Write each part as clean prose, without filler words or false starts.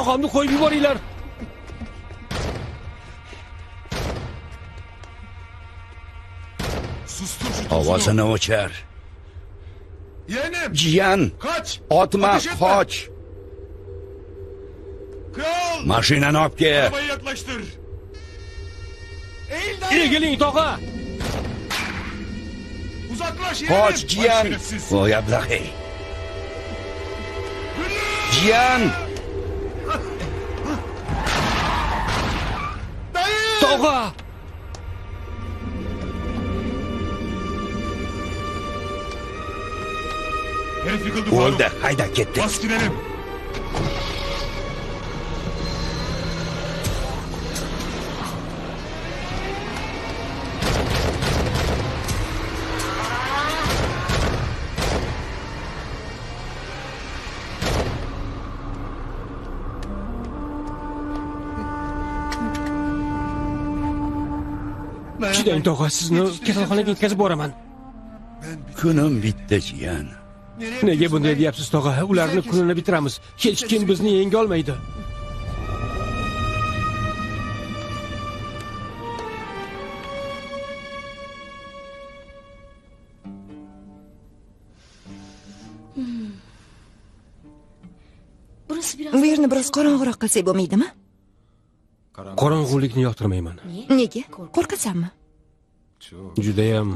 tog'amni qo'yib yuboringlar. Ovozini o'chir. Yeğenim! Jiyan, Kaç! otma, Ateş etme! qoch. Kral! Mashinani olib kel. Arabayı yaklaştır! Eğil dayı! Egiling, tog'a. Uzaklaş yeğenim! Qoch, jiyan. Vay şerefsiz! Voy ablahi. Jiyan, Dayı! Tog'a. Herif yıkıldı Faruk. o'ldi. Hayda ketdik. Bas gidelim! Chidang, tog'a, sizni kasalxonaga yetkazib boraman. Kunim bitdi, jiyan. Nega bunday deyapsiz, tog'a? Ularni kunini bitiramiz. Hech kim bizni yenga olmaydi. Bu yerni biroz qorong'iroq qilsak bo'lmaydimi? Qorong'ulikni yoqtirmayman. Nega? Qo'rqasanmi? Judayam.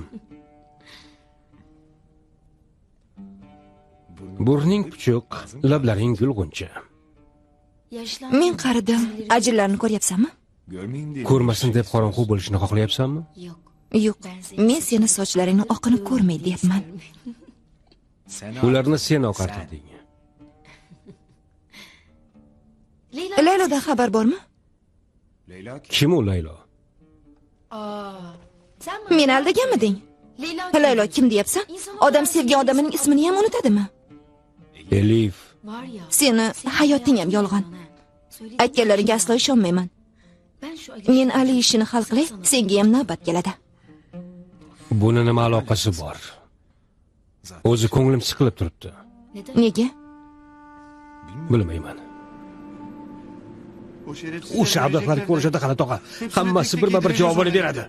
Burning puchuq, lablaring gulg'uncha. Men qaridim. Ajinlarni ko'ryapsanmi? Ko'rmasin deb qorong'u bo'lishini xohlayapsanmi? Yo'q. Men seni sochlaringning oqini ko'rmay deyapman. Ularni sen oqartirding. Laylodan xabar bormi? Kim u Laylo? Meni aldaganmiding? Laylo kim deyapsan? Odam sevgan odamining ismini ham unutadimi? Elif. Seni hayoting ham yolg'on. Aytganlaringga aslo ishonmayman. Men Ali ishini hal qilay, senga ham navbat keladi. Buni nima aloqasi bor? O'zi ko'nglim siqilib turibdi. Nega? Bilmayman. O'sha abdaqlarni ko'rishadi qani tog'a. Hammasi birma-bir javobini beradi.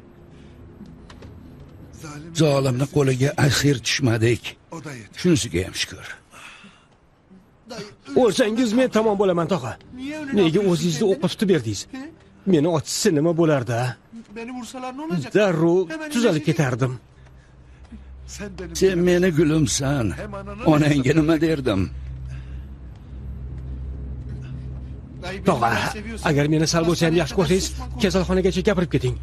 Zolimni qo'liga asir tushmadik. Shunisiga ham shukr. O'lsangiz men tamom bo'laman, tog'a. Nega o'zingizni o'qqa tutib berdingiz? Meni otsa nima bo'lardi? Beni vursalar ne olacak? Darrov tuzalib ketardim. Sen meni gulimsan. Onangga nima derdim? Tog'a, agar meni sal bo'lsa ham yaxshi ko'rsangiz, kasalxonagacha gapirib keting.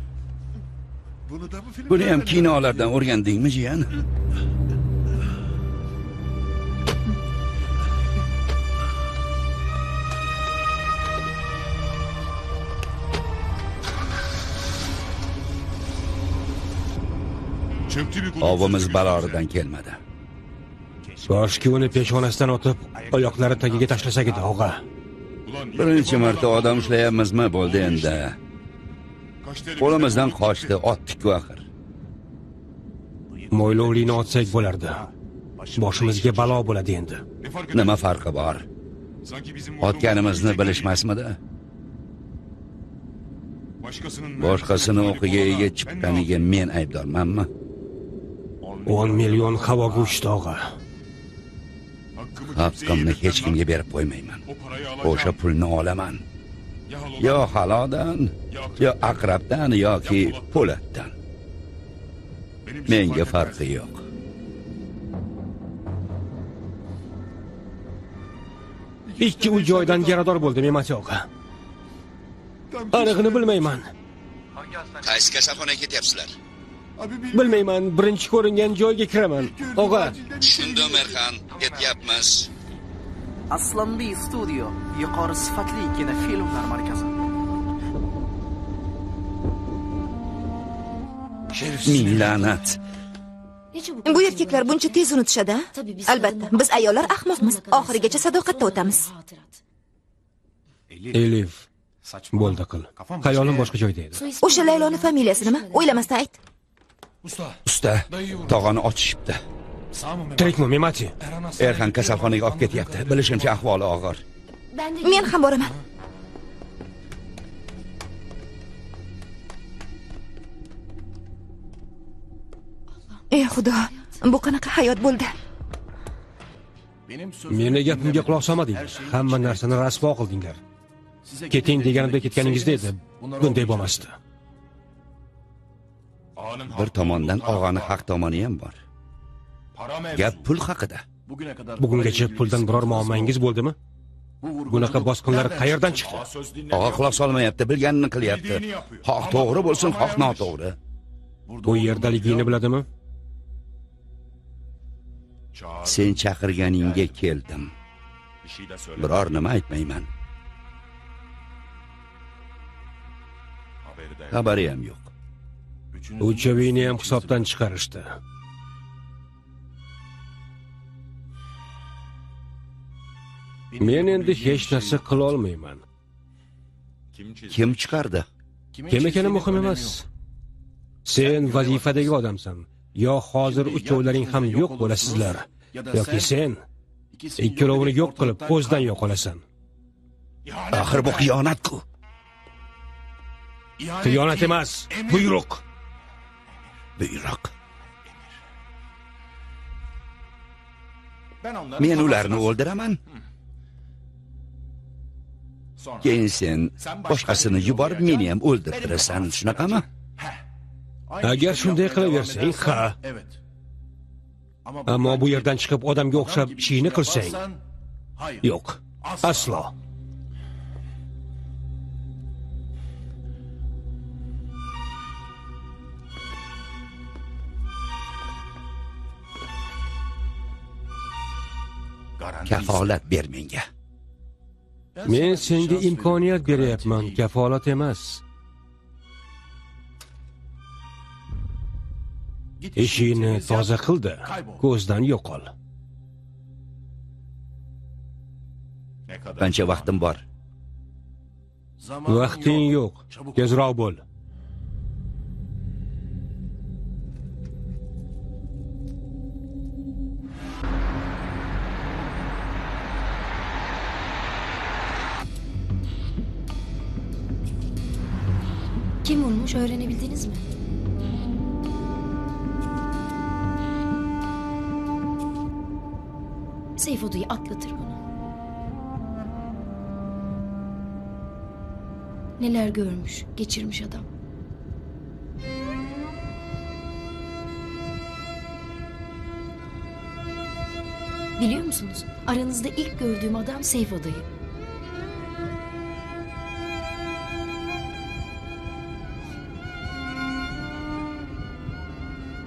Buni ham kinolardan o'rgandingmi, jiyan? Ovimiz baloridan kelmadi. Boshki uni peshonasidan otib, oyoqlari tagiga tashlasak edi, og'a. Birinchi marta odam ushlayapmizmi bo'ldi endi. Qo'limizdan qochdi, otdik axir. Mo'ylovlikni otsak bo'lardi. Boshimizga balo bo'ladi endi. Nima farqi bor? Otganimizni bilishmasmidi? Boshqasini o'qiga ega chiqqaniga men aybdormanmi? 10 million havoga uchdi, og'a. Haqqimni hech kimga berib qo'ymayman. O'sha pulni olaman. Yo halodan, yo aqrabdan yoki po'latdan. Menga farqi yo'q. Ikki uy joydan yarador bo'ldim, Emati og'a. Anig'ini bilmayman. Qaysi kasalxonaga ketyapsizlar? Bilmayman, birinchi ko'ringan joyga kiraman, og'a. Tushundim, Erxan, ketyapmiz. Aslanbey studio, yuqori sifatli kinofilmlar markazi. Ming la'nat. Bu erkaklar buncha tez unutishadi. Albatta, biz ayollar ahmoqmiz. Oxirigacha sadoqatda o'tamiz. Elif, bo'ldi qil. Xayolim boshqa joyda edi. O'sha Layloni familiyasi nima? O'ylamasdan ayt. Usta, tog'ani ochishibdi. Tirikmi, Memati? Erxan kasalxonaga olib ketyapti. Bilishimcha ahvoli og'ir. Men ham boraman. ey xudo, bu qanaqa hayot bo'ldi? Meni gapimga quloq solmadinglar. Hamma narsani rasvo qildinglar. Keting deganimda ketganingizda edi. Bunday bo'lmasdi. Bir tomondan og'ani haq tomoni ham bor. Gap pul haqida. Bugungacha puldan biror muammongiz bo'ldimi? Bunaqa bosqinlar qayerdan chiqdi? Og'a quloq solmayapti, bilganini qilyapti. Xoh to'g'ri bo'lsin, xoh noto'g'ri. Bu yerdaligingni biladimi? Sen chaqirganingga keldim. Biror nima aytmayman. Xabari ham yo'q. Uchavini ham hisobdan chiqarishdi. Men endi hech narsa qila olmayman. Kim chiqardi? Kim ekani muhim emas. Sen vazifadagi odamsan. Yo hozir uchovlaring ham yo'q bo'lasizlar, yoki sen ikkalovini yo'q qilib ko'zdan yo'qolasan. Axir bu xiyonat-ku. Xiyonat emas, buyruq. Buyruq. Men ularni o'ldiraman. Keyin sen boshqasini yuborib meni ham o'ldirtirasan, shunaqami? Agar shunday qilaversang, ha. Ammo bu yerdan chiqib odamga o'xshab ishingni qilsang, yo'q, aslo. Kafolat ber menga. Men senga imkoniyat beryapman, kafolat emas. Ishingni toza qildi, ko'zdan yo'qol. Qancha vaqtim bor? Vaqting yo'q, tezroq bo'l. Kim olmuş öğrenebildiniz mi? Seyfodu'yu atlatır bunu. Neler görmüş, geçirmiş adam. Biliyor musunuz? Aranızda ilk gördüğüm adam Seyfodu'yu.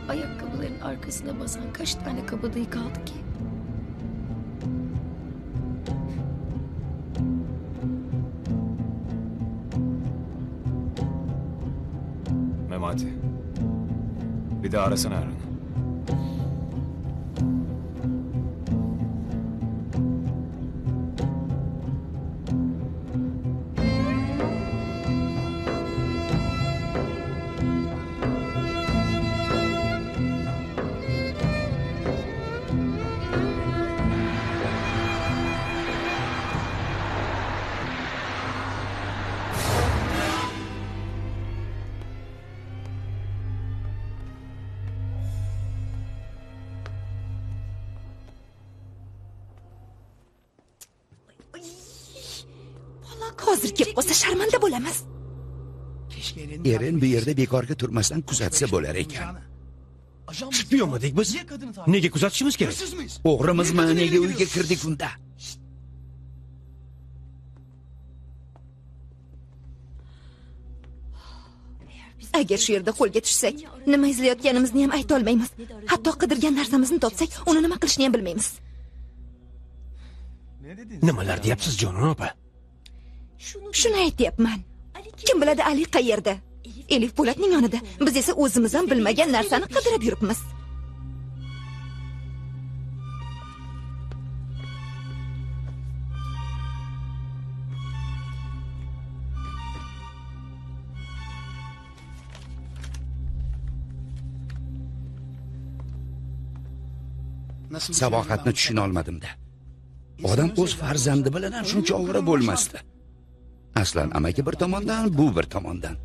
Ayakkabıların arkasına basan kaç tane kabadayı kaldı ki? Memati. Bir daha arasana Erhan'ı. Hozir kelib qolsa sharmanda bo'lamiz. Erin bu yerda bekorga turmasdan kuzatsa bo'lar ekan. Shpiyonmadik biz? Nega kuzatishimiz kerak? O'g'rimizmi, nega uyga kirdik unda? Agar shu yerda qo'lga tushsak, nima izlayotganimizni ham ayta olmaymiz. Hatto qidirgan narsamizni topsak, uni nima qilishni ham bilmaymiz. Nimalar deyapsiz, Jonon opa? Shuni aytyapman. Kim biladi Ali qayerda? Elif Po'latning yonida. Biz esa o'zimiz ham bilmagan narsani qidirib yuribmiz. Saboqatni tushuna olmadim-da. Odam o'z farzandi bilan ham shuncha ovora bo'lmasdi. Aslan amaki bir tomondan, bu bir tomondan.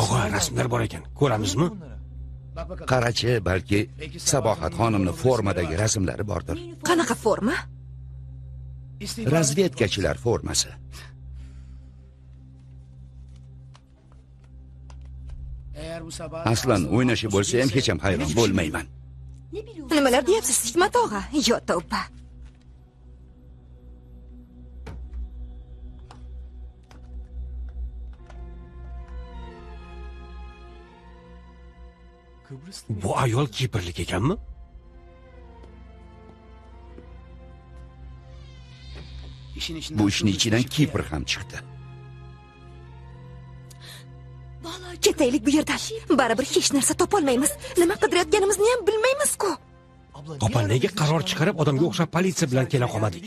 Og'a, rasmlar bor ekan. Ko'ramizmi? Qarachi, balki Sabohat xonimning formadagi rasmlari bordir. Qanaqa forma? Razvedkachilar formasi. Aslan o'ynashi bo'lsa ham hech ham hayron bo'lmayman. Nimalar deyapsiz, Hikmat og'a? Yo tavba. Bu ayol kiprlik ekanmi? Bu ishning ichidan Kipr ham chiqdi. Ketaylik bu yerdan. Baribir hech narsa topolmaymiz. Nima qidirayotganimizni ham bilmaymiz-ku. Opa, nega qaror chiqarib odamga o'xshab politsiya bilan kela qolmadik?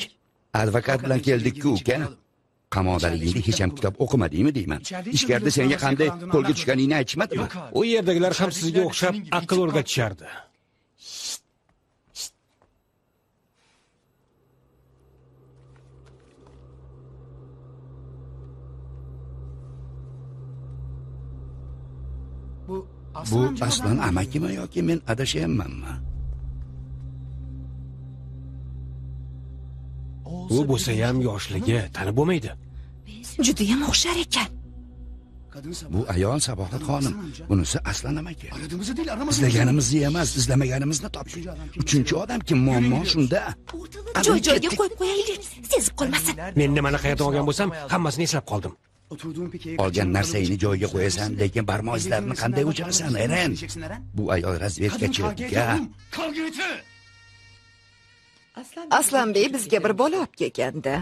Advokat bilan keldik-ku, uka. Qamoqdaligingda hech ham kitob o'qimadingmi deyman. Ichkarida senga qanday qo'lga tushganingni aytishmadimi? U yerdagilar ham sizga o'xshab aql o'rgatishardi. Bu Aslan amakimi yoki men adashyapmanmi? U bo'lsa ham yoshligi tanib bo'lmaydi. Juda ham o'xshar ekan. Bu ayol Sabohat xonim. Bunisi Aslan amaki. Izlaganimizni emas, izlamaganimizni topdik. Uchinchi odam kim? Muammo shunda. Joy-joyiga qo'yib qo'yaylik, sezib qolmasin. Men nimani qayerdan olgan bo'lsam, hammasini eslab qoldim. Olgan narsangni joyiga qo'yasan, lekin barmoq izlarini qanday o'chirasan, Eren? Bu ayol razvedkachi. Aslanbek bizga bir bola olib kelgandi.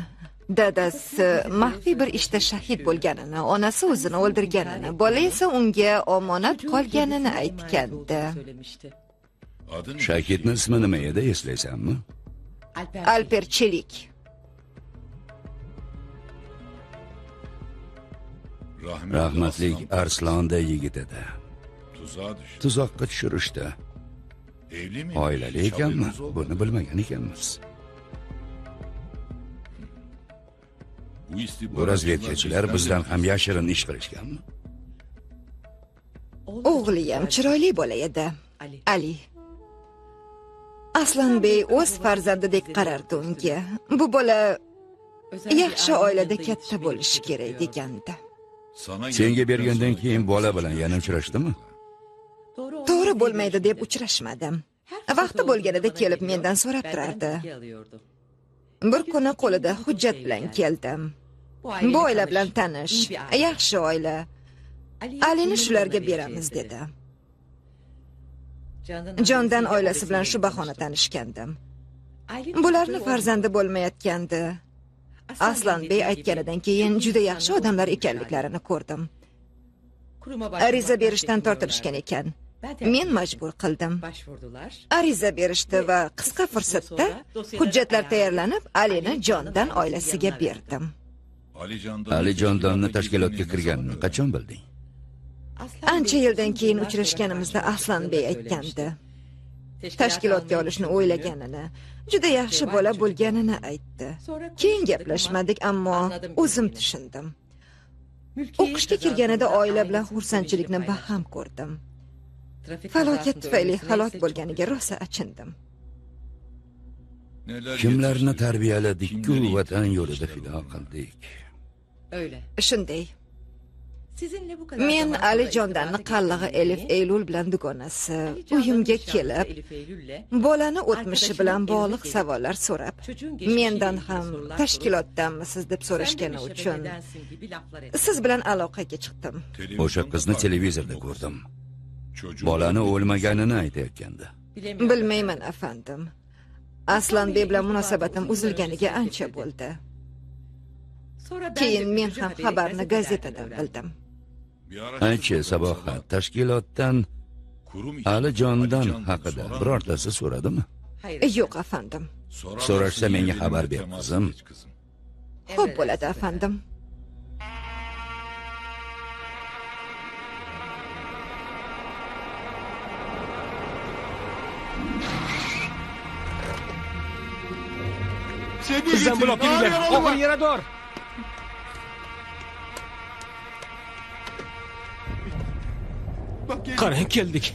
Dadasi maxfiy bir ishda shahid bo'lganini, onasi o'zini o'ldirganini, bola esa unga omonat qolganini aytgandi. Shahidning ismi nima edi, eslaysanmi? Alper Chelik. Rahmatlik Arslonday yigit edi. Tuzoqqa tushirishdi. Oilali ekanmi? Buni bilmagan ekanmiz. Bu razvedkachilar bizdan ham yashirin ish qilishganmi? O'g'li ham chiroyli bola edi. Ali. Aslanbek o'z farzandidek qarardi unga. Bu bola yaxshi oilada katta bo'lishi kerak degandi. Senga bergandan keyin bola bilan yana uchrashdimi? To'g'ri bo'lmaydi deb uchrashmadim. Vaqti bo'lganida kelib mendan so'rab turardi. Bir kuni qo'lida hujjat bilan keldim. Bu oila bilan tanish, yaxshi oila. Alini shularga beramiz dedi. Jondan oilasi bilan shu bahona tanishgandim. Bularni farzandi bo'lmayotgandi. Aslanbek aytganidan keyin juda yaxshi odamlar ekanliklarini ko'rdim. Ariza berishdan tortilishgan ekan. Men majbur qildim. Ariza berishdi va qisqa fursatda hujjatlar tayyorlanib, Alini Jondan oilasiga berdim. Ali Jondonni tashkilotga kirganini qachon bilding? Ancha yildan keyin uchrashganimizda Aslanbek aytgandi. Tashkilotga olishni o'ylaganini, juda yaxshi bola bo'lganini aytdi. Keyin gaplashmadik, ammo o'zim tushundim. O'qishga kirganida oila bilan xursandchilikni baham ko'rdim. Falokat tufayli halok bo'lganiga rosa achindim. Kimlarni tarbiyaladik-ku, vatan yo'lida fido qildik. Shunday. Men Alijondanni qallig'i Elif Eylul bilan dugonasi uyimga kelib, bolani o'tmishi bilan bog'liq savollar so'rab, mendan ham tashkilotdanmisiz deb so'rashgani uchun siz bilan aloqaga chiqdim. O'sha qizni televizorda ko'rdim. Bolani o'lmaganini aytayotgandi. Bilmayman, afandim. Aslanbek bilan munosabatim uzilganiga ancha bo'ldi. Keyin men ham xabarni gazetadan bildim. Aychi, Sabohat, tashkilotdan Alijondan haqida birortasi so'radimi? Yo'q, afandim. So'rashsa menga xabar ber, qizim. Xo'p bo'ladi, afandim. Bizdan olib kelgan og'ir yarador. Qarang, keldik.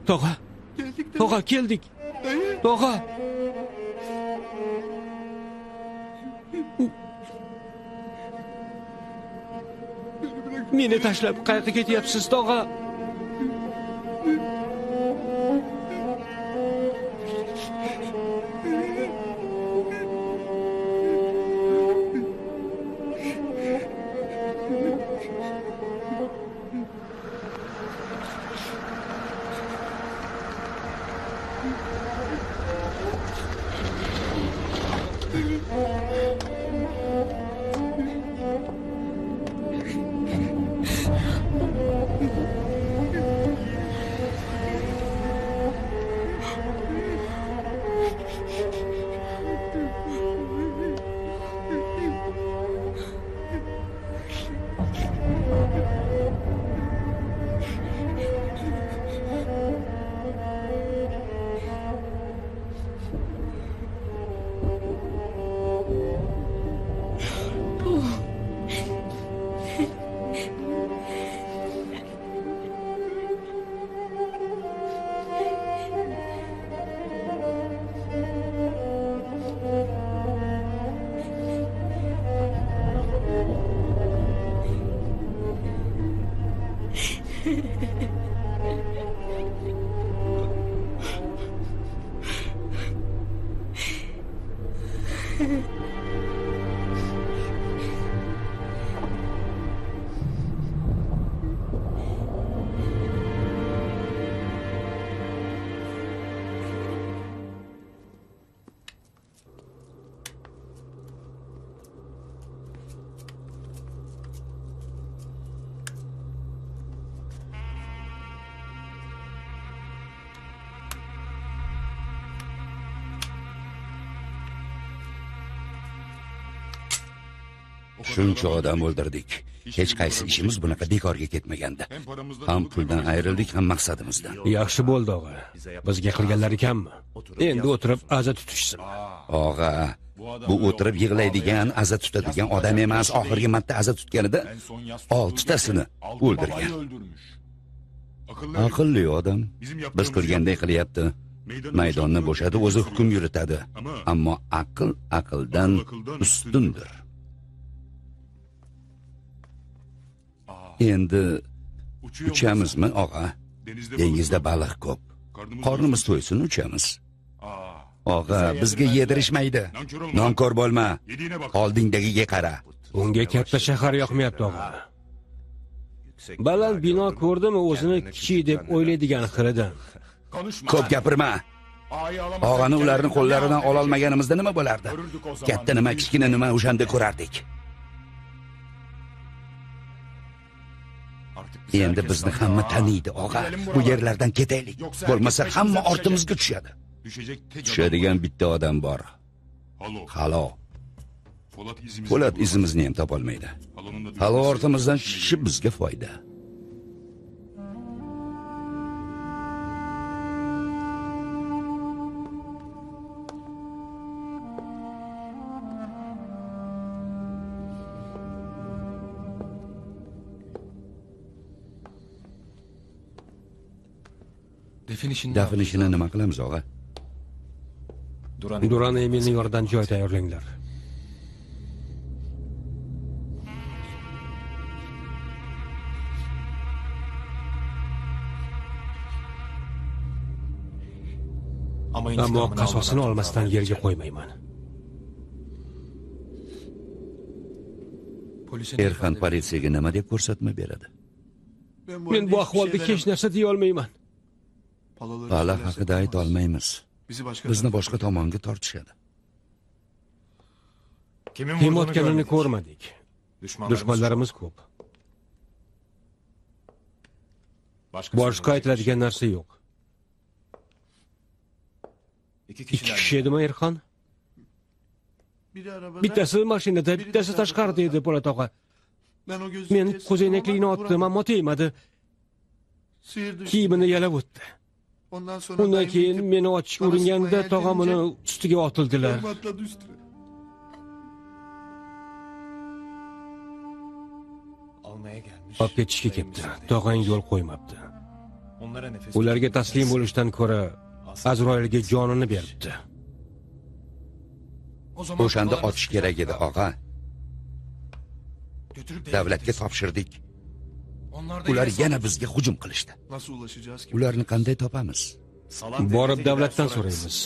Tog'a. Geldik de. Tog'a, keldik. Dayı. Tog'a. Meni tashlab qayerga ketyapsiz, tog'a? Shuncha odam o'ldirdik. Hech qaysi ishimiz bunaqa bekorga ketmagandi. Ham puldan ayrildik, ham maqsadimizdan. Yaxshi bo'ldi, og'a. Bizga qilganlari kammi? Endi o'tirib aza tutishsin. Og'a, bu o'tirib yig'laydigan, aza tutadigan odam emas. Oxirgi marta aza tutganida 6 tasini o'ldirgan. Aqlli odam. Biz qilganday qilyapti. Maydonni bo'shatib o'zi hukm yuritadi. Ammo aql aqldan ustundir. Endi uchamizmi, og'a? Dengizda baliq ko'p. Qornimiz to'ysin, uchamiz. Og'a, bizga yedirishmaydi. Nonko'r bo'lma. Oldingdagiga qara. Unga katta shahar yoqmayapti, og'a. Baland bino ko'rdimi, o'zini kichik deb o'ylaydigan xiridan. Ko'p gapirma. Og'ani ularni qo'llaridan ola olmaganimizda nima bo'lardi? Katta nima, kichkina nima o'shanda ko'rardik. Endi bizni hamma taniydi, og'a. Bu yerlardan ketaylik. Bo'lmasa hamma ortimizga tushadi. Tushadigan bitta odam bor. Halo. Po'lat izimizni ham topolmaydi. Halo ortimizdan tushishi bizga foyda. Dafn ishini nima qilamiz, og'a? Duran Emilning yonidan joy tayyorlanglar. Ammo qasosini olmasdan yerga qo'ymayman. Erxan politsiyaga nima deb ko'rsatma beradi? Men bu ahvolda hech narsa deya olmayman. Pala haqida ayta olmaymiz. Bizni boshqa tomonga tortishadi. Kim otganini ko'rmadik. Dushmanlarimiz ko'p. Boshqa aytiladigan narsa yo'q. 2 kishi edimi, Erxon? Bittasi mashinada, bittasi tashqarida edi, Po'lat og'a. Men ko'zoynaklikni otdim, ammo tegmadi. Kiyimini yalab o'tdi. Undan keyin meni otishga uringanda tog'am uni ustiga otildilar. olib ketishga ketdi. Tog'ang yo'l qo'ymabdi. Onlara nefes Ularga taslim bo'lishdan ko'ra Azroilga jonini beribdi. O'shanda otish kerak edi, og'a. Davlatga topshirdik. Ular yana bizga hujum qilishdi. Nasıl ulaşacağız ki? Ularni qanday topamiz? Borib davlatdan so'raymiz.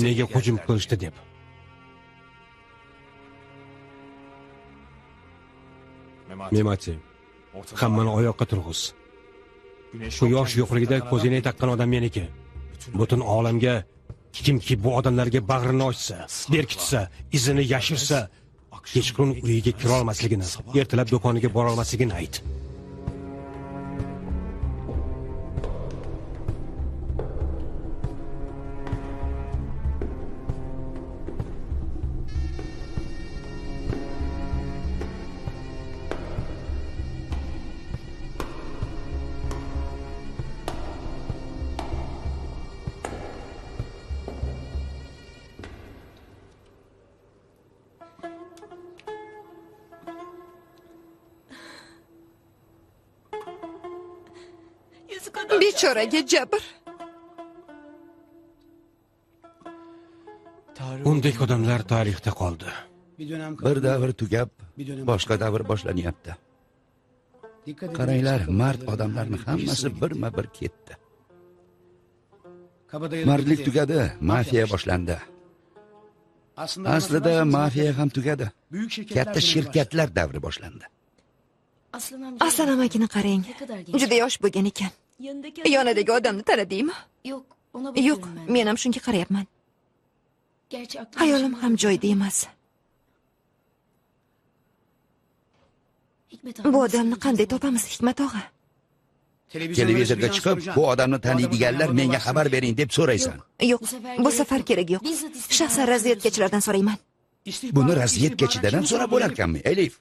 Nega hujum qilishdi deb. Memati, hammani oyoqqa turg'iz. Quyosh yo'qligida ko'zini taqqan odam meniki. Butun olamga kimki bu odamlarga bag'rini ochsa, berkitsa, izini yashirsa, kechqurun uyiga kira olmasligini, ertalab do'koniga bora olmasligini ayt. Bechoraga jabr. Undek odamlar tarixda qoldi. Bir davr tugab, boshqa davr boshlanyapti. Qaranglar, mard odamlarning hammasi birma-bir ketdi. Mardlik tugadi, mafiya boshlandi. Aslida mafiya ham tugadi. Katta shirkatlar davri boshlandi. Aslan amakini qarang. Juda yosh bo'lgan ekan. Yonidagi odamni tanidingmi? Yo'q, ona Yo'q, men ham shunga qarayapman. Hayolim ham joyida emas. Bu odamni qanday topamiz, Hikmat og'a? Televizorga chiqib, bu odamni taniydiganlar menga xabar bering deb so'raysan. Yo'q, bu safar kerak yo'q. Shaxsan razvedkachilardan so'rayman. Buni razvedkachidan so'rab bo'larkanmi, Elif?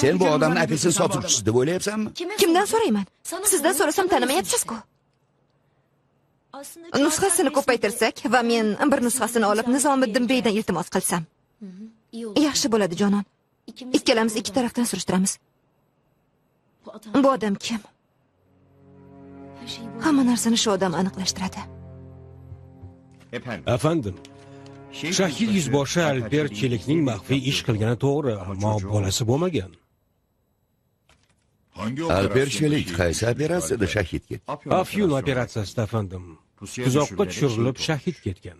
Sen bu odamni apelsin sotuvchisi deb o'ylayapsanmi? Kimdan so'rayman? Sizdan so'rasam tanimayapsiz-ku. Nusxasini ko'paytirsak va men bir nusxasini olib Nizomiddin beydan iltimos qilsam. Yaxshi bo'ladi, jonon. Ikkalamiz ikki tarafdan surishtiramiz. Bu odam kim? Hamma narsani shu odam aniqlashtiradi. Afandim, shahid yuzboshi Alper Chelikning maxfiy ish qilgani to'g'ri, ammo bolasi bo'lmagan. Alper Chelik qaysi operatsiyada shahid ketdi? Afyun operatsiyasida afandim. Tuzoqqa tushirilib shahid ketgan.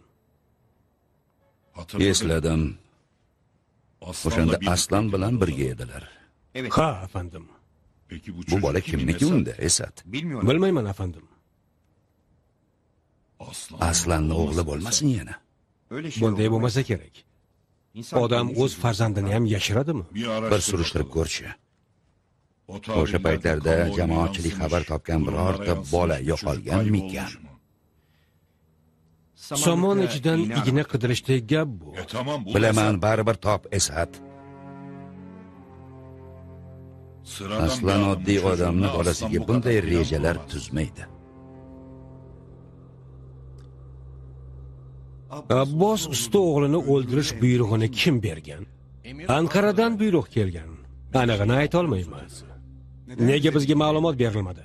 Esladim. O'shanda Aslan bilan birga edilar. Ha, afandim. Bu bola kimniki unda, Esat? Bilmayman, afandim. Aslanning o'g'li bo'lmasin yana. Bunday bo'lmasa kerak. Odam o'z farzandini ham yashiradimi? Bir surishtirib ko'rchi. O'sha paytlarda jamoatchilik xabar topgan birorta bola yo'qolganmikan? Somon ichidan igna qidirishdek gap bu. Bilaman, baribir top, Esat. Aslan oddiy odamni bolasiga bunday rejalar tuzmaydi. Abbos usta o'g'lini o'ldirish buyrug'ini kim bergan? Anqaradan buyruq kelgan. Anig'ini ayta olmayman. Nega bizga ma'lumot berilmadi?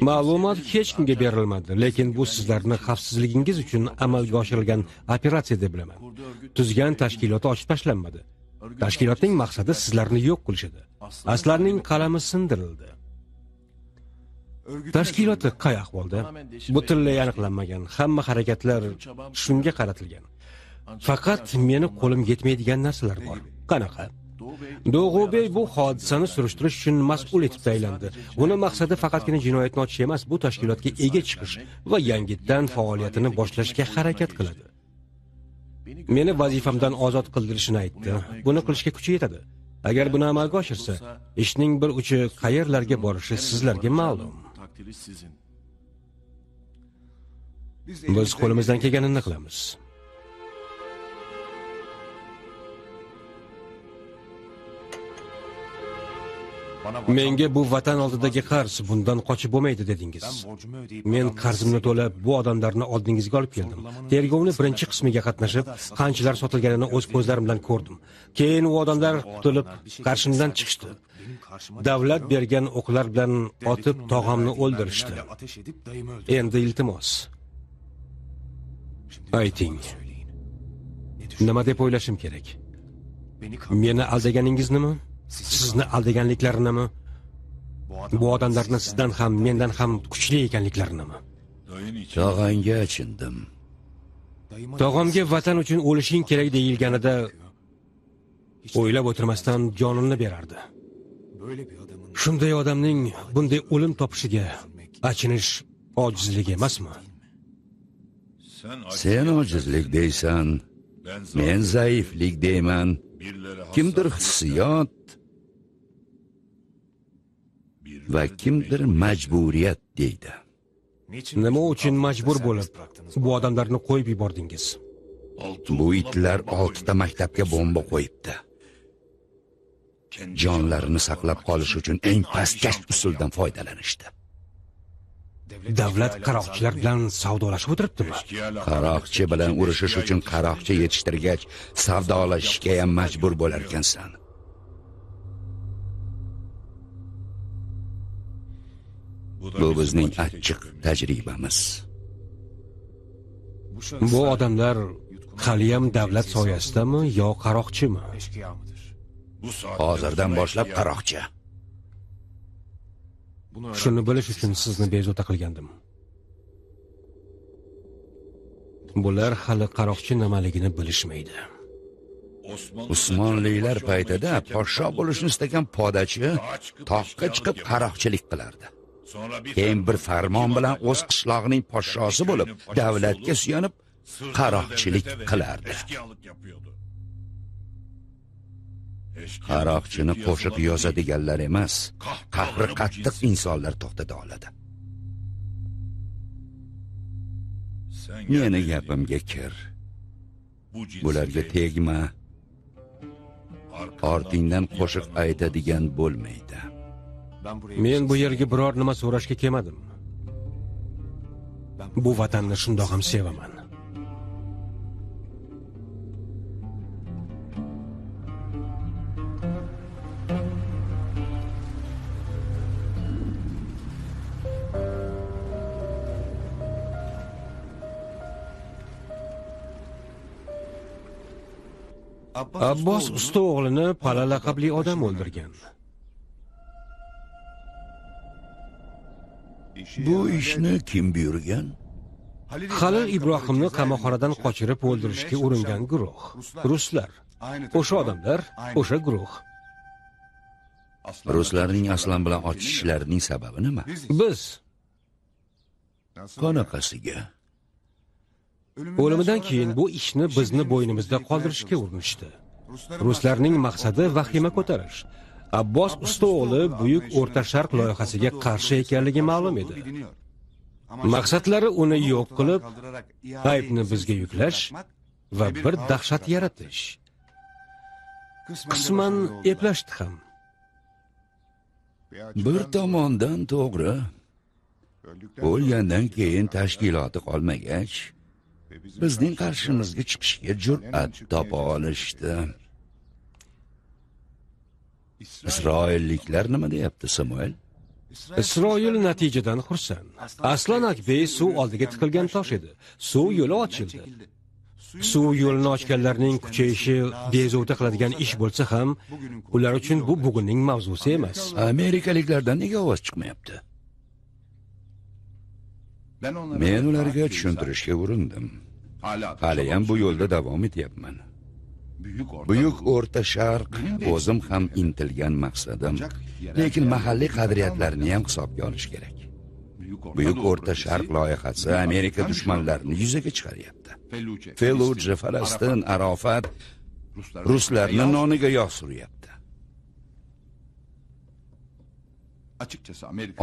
Ma'lumot hech kimga berilmadi, lekin bu sizlarning xavfsizligingiz uchun amalga oshirilgan operatsiya deb bilaman. Tuzgan tashkilot ochib tashlanmadi. Tashkilotning maqsadi sizlarni yo'q qilish edi. Aslarning qalami sindirildi. Tashkilot qay ahvolda? Butunlay aniqlanmagan. Hamma harakatlar shunga qaratilgan. Faqat meni qo'lim yetmaydigan narsalar bor. Qanaqa? Do'g'ubey bu hodisani surishtirish uchun mas'ul etib tayinlandi. Uning maqsadi faqatgina jinoyatni ochish emas, bu tashkilotga ega chiqish va yangitdan faoliyatini boshlashga harakat qiladi. Meni vazifamdan ozod qildirishini aytdi. Buni qilishga kuchi yetadi. Agar buni amalga oshirsa, ishning bir uchi qayerlarga borishi sizlarga ma'lum. Biz qo'limizdan kelganini qilamiz. Menga bu vatan oldidagi qarz bundan qochib bo'lmaydi dedingiz. Men qarzimni to'lab bu odamlarni oldingizga olib keldim. Tergovni birinchi qismiga qatnashib, qanchalar sotilganini o'z ko'zlarim bilan ko'rdim. Keyin u odamlar qutulib qarshimdan chiqishdi. Davlat bergan o'qlar bilan otib tog'amni o'ldirishdi. Endi iltimos, ayting, nima deb o'ylashim kerak? Meni aldaganingizni? Sizni aldaganliklarinimi? Bu odamlarni sizdan ham, mendan ham kuchli ekanliklarinimi? Tog'angga achindim. Tog'amga vatan uchun o'lishing kerak deyilganida o'ylab o'tirmasdan jonini berardi. Shunday odamning bunday o'lim topishiga achinish ojizlik emasmi? Sen ojizlik deysan, men zaiflik deyman. Kimdir hissiyot va kimdir majburiyat deydi. Nima uchun majbur bo'lib bu odamlarni qo'yib yubordingiz? Bu itlar 6 ta maktabga bomba qo'yibdi. Jonlarini saqlab qolish uchun eng pastkash usuldan foydalanishdi. Davlat qaroqchilar bilan savdolashib o'tiribdimi? Qaroqchi bilan urushish uchun qaroqchi yetishtirgach, savdolashishga ham majbur bo'lar ekansan. Bu bizning achchiq tajribamiz. Bu odamlar haliyam davlat soyasidami yo qaroqchimi? Hozirdan boshlab qaroqchi. Shuni bilish uchun sizni bezovta qilgandim. Bular hali qaroqchi nimaligini bilishmaydi. Usmonlilar paytida podsho bo'lishni istagan podachi toqqa chiqib qaroqchilik qilardi. Keyin bir farmon bilan o'z qishlog'ining podshosi bo'lib, davlatga suyanib qaroqchilik qilardi. Qaroqchini qo'shiq yozadiganlar emas, qahri qattiq insonlar to'xtata oladi. Meni gapimga kir. Bularga tegma. Ortingdan qo'shiq aytadigan bo'lmaydi. Men bu yerga biror nima so'rashga kelmadim. Bu vatanni shundoq ham sevaman. Abbos usta o'g'lini Pala laqabli odam o'ldirgan. Bu ishni kim buyurgan? Halil Ibrohimni qamoqxonadan qochirib o'ldirishga uringan guruh. Ruslar. O'sha odamlar, o'sha guruh. Ruslarning Aslan bilan ochishlarining sababi nima? Biz Qanaqasiga? o'limidan keyin bu ishni bizni bo'ynimizda qoldirishga urinishdi. Ruslarning maqsadi vahima ko'tarish. Abbos usta o'g'li Buyuk O'rta Sharq loyihasiga qarshi ekanligi ma'lum edi. Maqsadlari uni yo'q qilib, aybni bizga yuklash va bir dahshat yaratish. Qisman eplashdi ham. Bir tomondan to'g'ri. O'lgandan keyin tashkiloti qolmagach, bizning qarshimizga chiqishga jur'at topa olishdi. Isroilliklar nima deyapti, Samuel? Isroil natijadan xursand. Aslan Akbey suv oldiga tiqilgan tosh edi. Suv yo'li ochildi. Suv yo'lini ochganlarning kuchayishi bezovta qiladigan ish bo'lsa ham, ular uchun bu bugunning mavzusi emas. Amerikaliklardan nega ovoz chiqmayapti? Men ularga tushuntirishga urindim. Hali ham bu yo'lda davom etyapman. Buyuk O'rta Sharq o'zim ham intilgan maqsadim, lekin mahalliy qadriyatlarni ham hisobga olish kerak. Buyuk O'rta Sharq loyihasi Amerika dushmanlarini yuzaga chiqaryapti. Feluja, Falastin, Arofat ruslarni noniga yog' suryapti.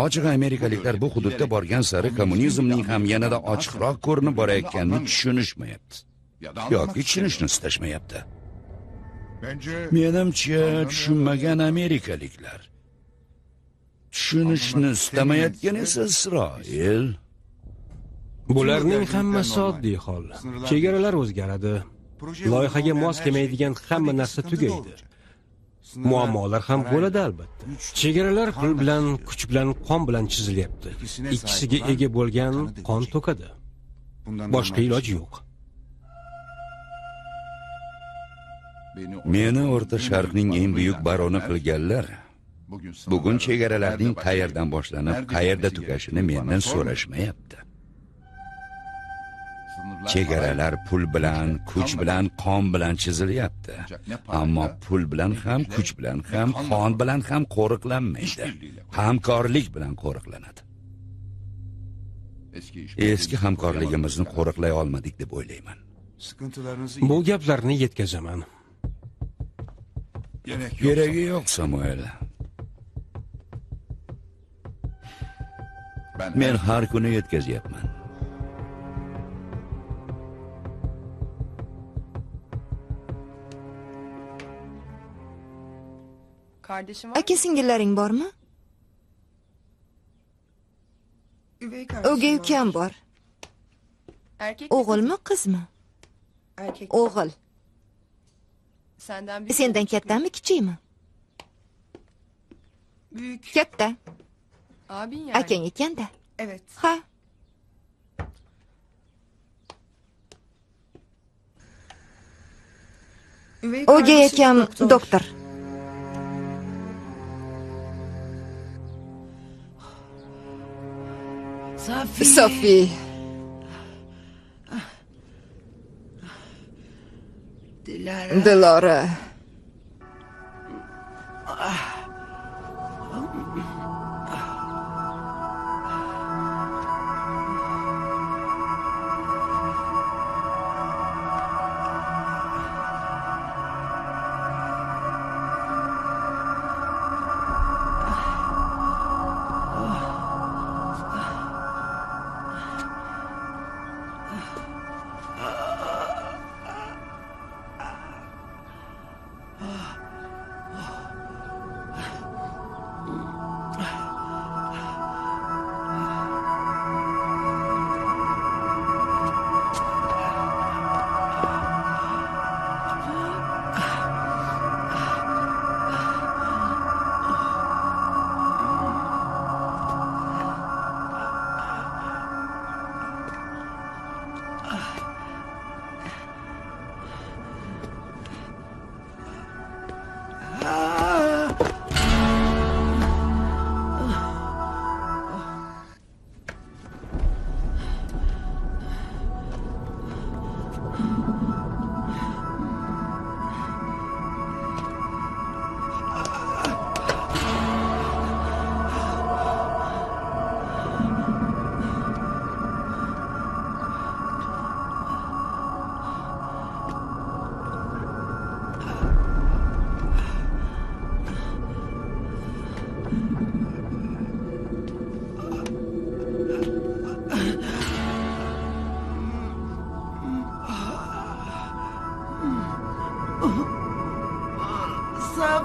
Ochiq amerikaliklar bu hududda borgan sari kommunizmning ham yanada ochiqroq ko'rinib borayotganini tushunishmayapti. Yoki tushunishni istashmayapti. Menimcha tushunmagan amerikaliklar. Tushunishni istamayotgan esa Isroil. Bularning hammasi oddiy hol. Chegaralar o'zgaradi. Loyihaga mos kelmaydigan hamma narsa tugaydi. Muammolar ham bo'ladi albatta. Chegaralar pul bilan, kuch bilan, qon bilan chizilyapti. Ikkisiga ega bo'lgan qon to'kadi. Boshqa iloji yo'q. Meni O'rta Sharqning eng buyuk baroni qilganlar bugun chegaralarning qayerdan boshlanib, qayerda tugashini mendan so'rashmayapti. Chegaralar pul bilan, kuch bilan, qon bilan chizilyapti. Ammo pul bilan ham, kuch bilan ham, qon bilan ham qo'riqlanmaydi. Hamkorlik bilan qo'riqlanadi. Eski hamkorligimizni qo'riqlay olmadik deb o'ylayman. Bu gaplarni yetkazaman. Keragi yo'q, Samuel. Men har kuni yetkazyapman. Aka singillaring bormi? O'gay ukam bor. O'g'ilmi, qizmi? O'g'il. Sendan kattami, kichikmi? Katta. Akang ekanda? Ha. O'gay akam doktor. Sofi. Dilora.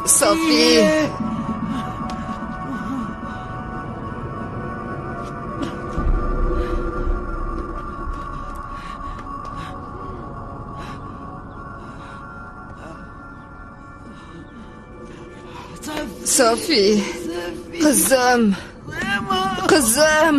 Sofi. Sofi. Qizim. Qizim.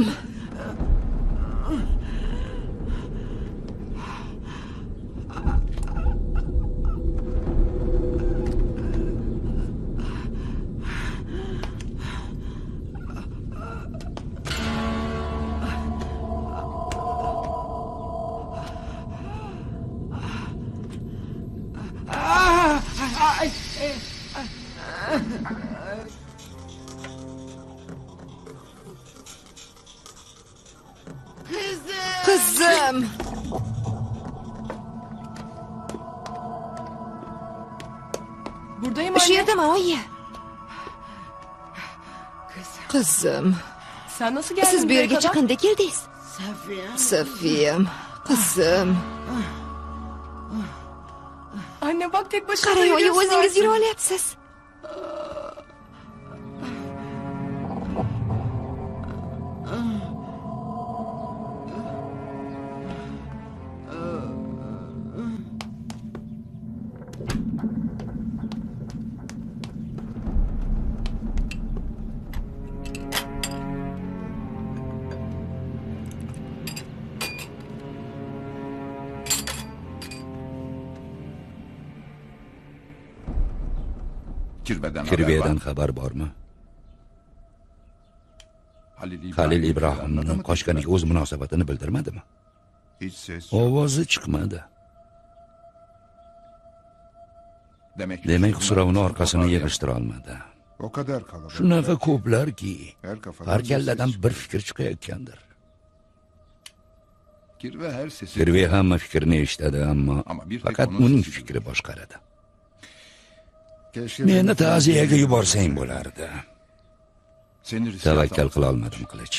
Qizim. Buradayım anne. Shu yerdami, oyi? Qizim. Sen nasıl geldin? Siz bu yerga qanday keldingiz? Safiyam. Qizim. Anne bak tek başına Qarang, oyi, yürüyorsun o'zingiz artık. yura olyapsiz. Kirvedan xabar bormi? Halil Ibrohimning qochganiga o'z munosabatini bildirmadimi? Ovozi chiqmadi. Demak, Xusrovni orqasini yig'ishtira olmadi. Shunaqa ko'plarki, har kalladan bir fikr chiqayotgandir. Kirve hamma fikrni eshitadi, ammo faqat uning fikri boshqaradi. Meni ta'ziyaga yuborsang bo'lardi. Tavakkal qila olmadim, Qilich.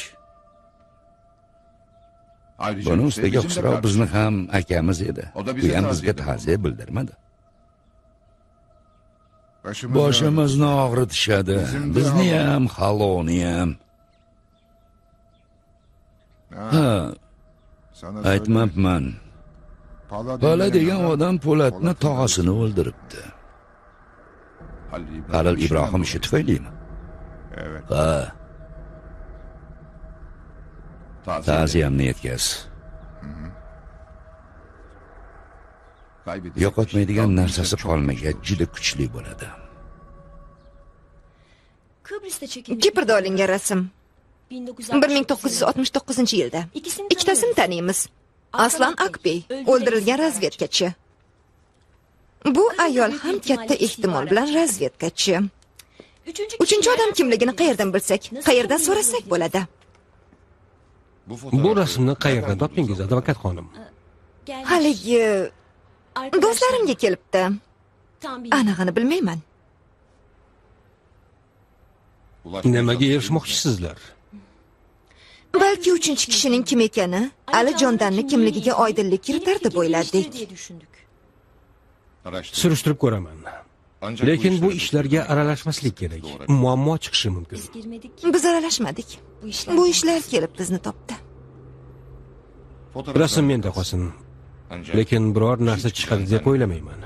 Buni ustiga Xusrov bizni ham akamiz edi. U ham bizga ta'ziya bildirmadi. Boshimizni og'ritishadi, bizni ham, Haloni ham. Ha, aytmabman. Pola degan odam Po'latni tog'asini o'ldiribdi. Halil Ibrohim ishi tufaylimi? Ha. Ta'ziyamni yetkaz. Yo'qotmaydigan narsasi qolmagan juda kuchli bo'ladi. Kiprda olingan rasm 1969-yilda. Ikkitasini taniymiz. Aslan Akbey, o'ldirilgan razvedkachi. Bu ayol ham katta ehtimol bilan razvedkachi. Uchinchi odam kimligini qayerdan bilsak, qayerdan so'rasak bo'ladi? Bu rasmni qayerdan topdingiz, advokat xonim? Haligi do'stlarimga kelibdi. Anig'ini bilmayman. Nimaga erishmoqchisizlar? Balki uchinchi kishining kim ekani Alijondanni kimligiga oydinlik kiritar deb o'yladik. Surishtirib ko'raman. Lekin bu ishlarga aralashmaslik kerak. Muammo chiqishi mumkin. Biz aralashmadik. Bu ishlar kelib bizni topdi. Rasm menda qolsin. Lekin biror narsa chiqadi deb o'ylamayman.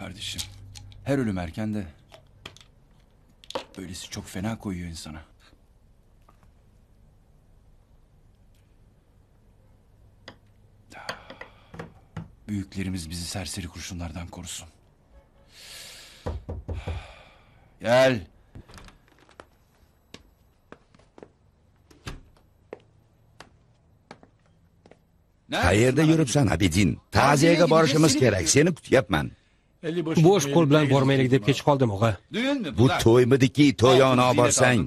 Kardeşim, her ölüm erken de böylesi çok fena koyuyor insana. Büyüklerimiz bizi serseri kurşunlardan korusun. Gel. Qayerda yuribsan, Abidin? Ta'ziyaga borishimiz kerak. Seni kutyapman. Bo'sh qo'l bilan bormaylik deb kech qoldim, og'a. Bu to'ymidiki, to'yona borsang.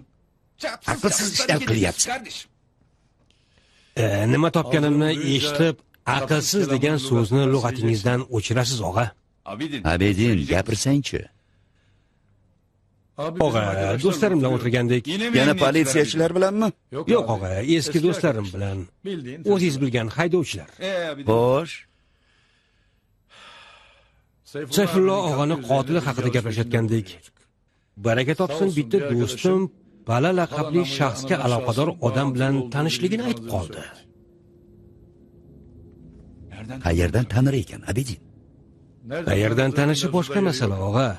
Aqlsiz ishlar qilyapsan. Nima topganimni eshitib, aqlsiz degan so'zni lug'atingizdan o'chirasiz, og'a. Abidin, gapirsang-chi. Og'a, do'stlarim bilan o'tirgandik. Yana politsiyachilar bilanmi? Yo'q, og'a, eski do'stlarim bilan. O'zingiz bilgan haydovchilar. Xo'sh. Sayfullo og'ani qotili haqida gaplashayotgandik. Baraka topsin, bitta do'stim Bala laqabli shaxsga aloqador odam bilan tanishligini aytib qoldi. Qayerdan tanir ekan, Abidin? Qayerdan tanishi boshqa masala, og'a.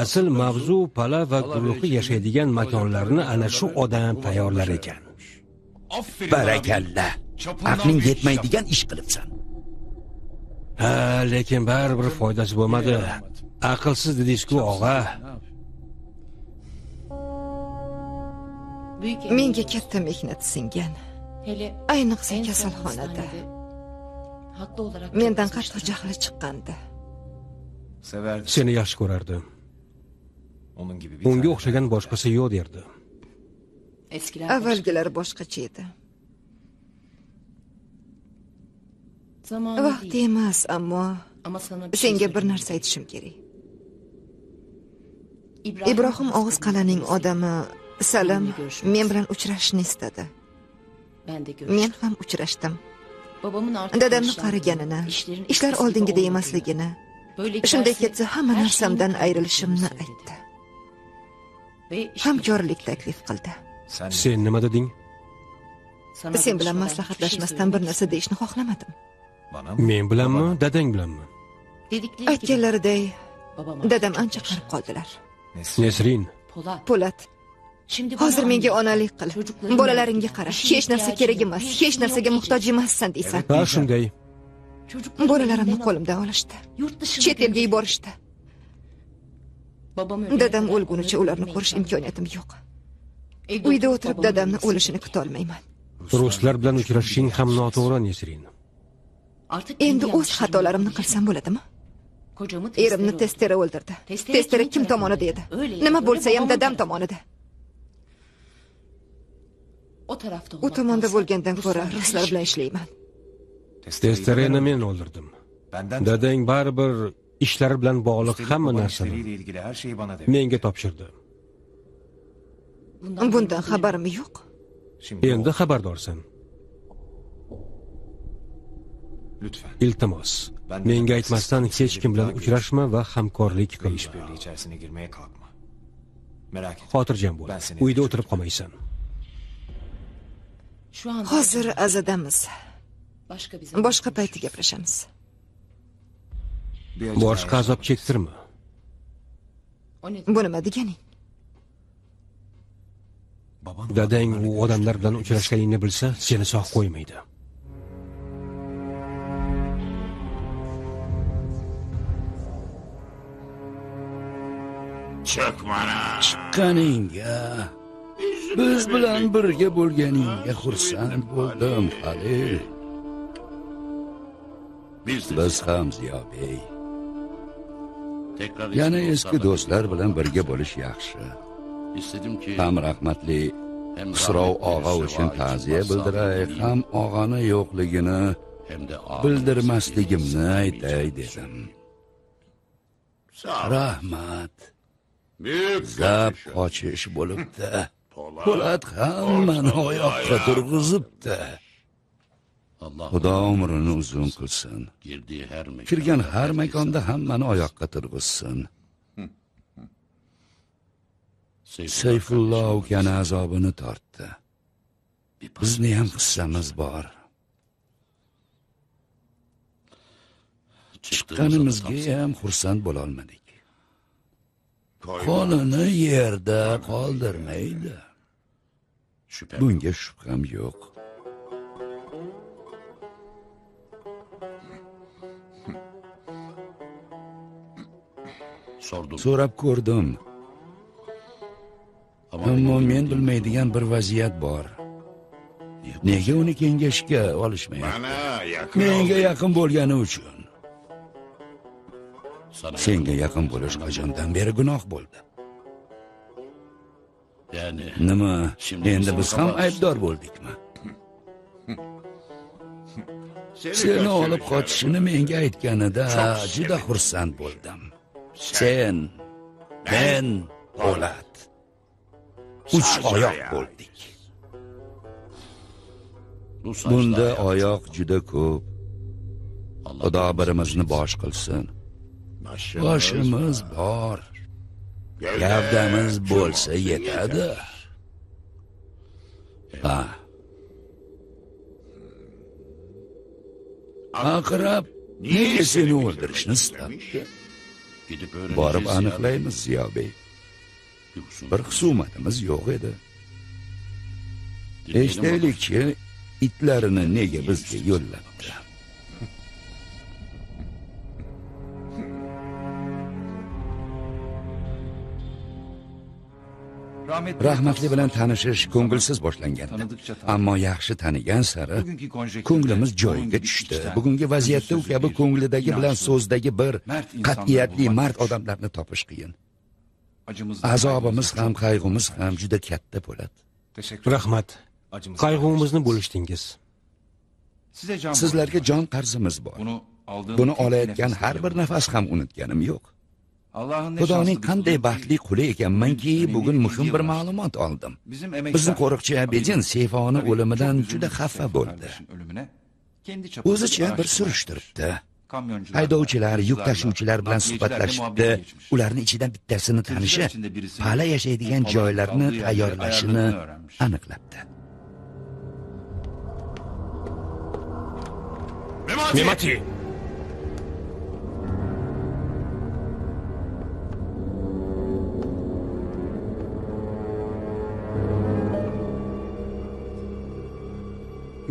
Asl mavzu Pala va guruhi yashaydigan makonlarni ana shu odam tayyorlar ekan. Barakalla. Aqling yetmaydigan ish qilibsan. Ha, lekin baribir foydasi bo'lmadi. Aqlsiz dedingiz-ku, og'a. Menga katta mehnat singan. Ayniqsa kasalxonada. Mendan qattiq jahli chiqqandi. Seni yaxshi ko'rardi. Unga o'xshagan boshqasi yo'q derdi. Avvalgilar boshqacha edi. Vaqti emas, ammo senga bir narsa aytishim kerak. Ibrohim Og'iz qal'aning odami Salim men bilan uchrashishni istadi. Men ham uchrashdim. Dadamni qariganini, ishlar oldingidek emasligini, shunday ketsa hamma narsamdan ayrilishimni aytdi. Hamkorlik taklif qildi. Sen nima deding? Sen bilan maslahatlashmasdan bir narsa deyishni xohlamadim. Men bilanmi, dadang bilanmi? Aytganlariday dadam ancha qarib qoldilar. Nesrin. Po'lat. Hozir menga onalik qil. Bolalaringga qara. Hech narsa kerak emas, hech narsaga muhtoj emassan deysan. Ha, shunday. Bolalarimni qo'limdan olishdi. Chet elga yuborishdi. Dadam o'lgunicha ularni ko'rish imkoniyatim yo'q. Uyda o'tirib dadamni o'lishini kutolmayman. Ruslar bilan uchrashishing ham noto'g'ri, Nesrin. Endi o'z xatolarimni qilsam bo'ladimi? Erimni testera o'ldirdi. Testera kim tomonida edi? Nima bo'lsa ham dadam tomonida. U tomonda bo'lgandan ko'ra ruslar bilan ishlayman. Testerani men o'ldirdim. Dadang baribir ishlari bilan bog'liq hamma narsani menga topshirdi. Bundan xabarim yo'q. Endi xabardorsan. Iltimos, menga aytmasdan hech kim bilan uchrashma va hamkorlik qilma. Xotirjam bo'l. Uyda o'tirib qolmaysan. Hozir azadamiz. Boshqa payti gaplashamiz. Boshqa azob chektirma. Bu nima deganing? Dadang u odamlar bilan uchrashganingni bilsa, seni sog' qo'ymaydi. Chiqqaningga, biz bilan birga bo'lganingga xursand bo'ldim, Halil. Biz ham Ziyobey. Yana eski do'stlar bilan birga bo'lish yaxshi. Ham rahmatli Xusrov og'a uchun ta'ziya bildiray, ham og'ani yo'qligini bildirmasligimni aytay dedim. Rahmat. Zab qochish bo'libdi. Po'lat hammani oyoqqa turg'izibdi. Xudo umrini uzun qilsin. Kirgan har makonda hammani oyoqqa turg'izsin. Sayfulloh ukani azobini tortdi. Bizni ham qissamiz bor. Chiqqanimizga ham xursand bo'la olmadik. Qonini yerda qoldirmaydi. Bunga shubham yo'q. So'rab ko'rdim. Ammo men bilmaydigan bir vaziyat bor. Nega uni kengashga olishmayapti? Menga yaqin bo'lgani uchun. Senga yaqin bo'lish qachondan beri gunoh bo'ldi? Nima, endi biz ham aybdor bo'ldikmi? Seni olib qochishini menga aytganida juda xursand bo'ldim. Sen, men, Po'lat. 3 oyoq bo'ldik. Bunda oyoq juda ko'p. Xudo birimizni bosh qilsin. Boshimiz bor. Gavdamiz bo'lsa yetadi. Ha. Aqrab nega seni o'ldirishni istabdi? Borib aniqlaymiz, Ziyobey. Bir husumatimiz yo'q edi. Eshitaylik-chi, itlarini nega bizga yo'llabdi? Rahmatli bilan tanishish ko'ngilsiz boshlangandi. Ammo yaxshi tanigan sari ko'nglimiz joyiga tushdi. Bugungi vaziyatda u kabi ko'nglidagi bilan so'zdagi bir qat'iyatli mard odamlarni topish qiyin. Azobimiz ham, qayg'umiz ham juda katta bo'ladi. Rahmat. Qayg'umizni bo'lishdingiz. Sizlarga jon qarzimiz bor. Buni olayotgan har bir nafas ham unutganim yo'q. Xudoning qanday baxtli quli ekanmanki, bugun muhim bir ma'lumot oldim. Bizni qo'riqchi Abedin Seyfoni o'limidan juda xafa bo'ldi. O'zicha bir surishtiribdi. Haydovchilar, yuk tashuvchilar bilan suhbatlashibdi. Ularning ichidan bittasini tanishi Pala yashaydigan joylarni tayyorlashini aniqlabdi. Memati!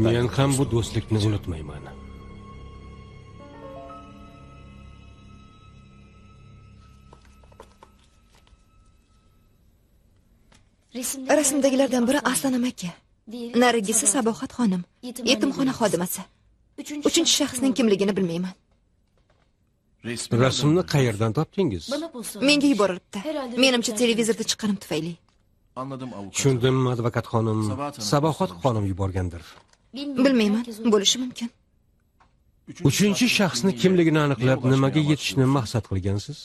Men ham bu do'stlikni unutmayman. Rasmdagilardan biri Aslan amaki, narigisi Sabohat xonim, yetimxona xodimasi. Uchinchi shaxsning kimligini bilmayman. Rasmni qayerdan topdingiz? Menga yuborilibdi. Menimcha televizorda chiqqanim tufayli. Anladım avukat. Tushundim, advokat xonim. Sabohat xonim yuborgandir. Bilmayman, bo'lishi mumkin. Uchinchi shaxsni kimligini aniqlab, nimaga yetishni maqsad qilgansiz?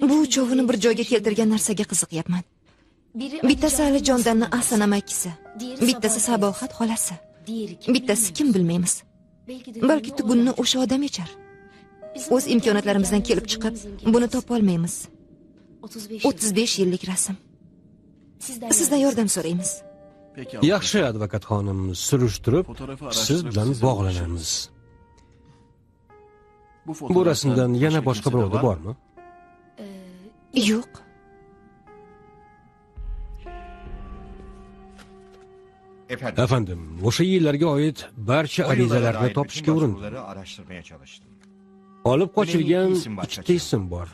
Bu uchovini bir joyga keltirgan narsaga qiziqyapman. Bittasi Alijondanni Aslan amakisi, bittasi Sabohat xolasi. Bittasi kim bilmaymiz. Balki tugunni o'sha odam yechar. O'z imkoniyatlarimizdan kelib chiqib, buni topa olmaymiz. 35 yillik rasm. Sizdan yordam so'raymiz. Peki Yaxshi, advokat xonim, surishtirib, siz bilan bog'lanamiz. Bu rasmdan yana boshqa birovda bormi? Yo'q. Efendim, o'sha yillarga oid barcha arizalarni topishga urindim. Olib qochilgan ikkita ism bor.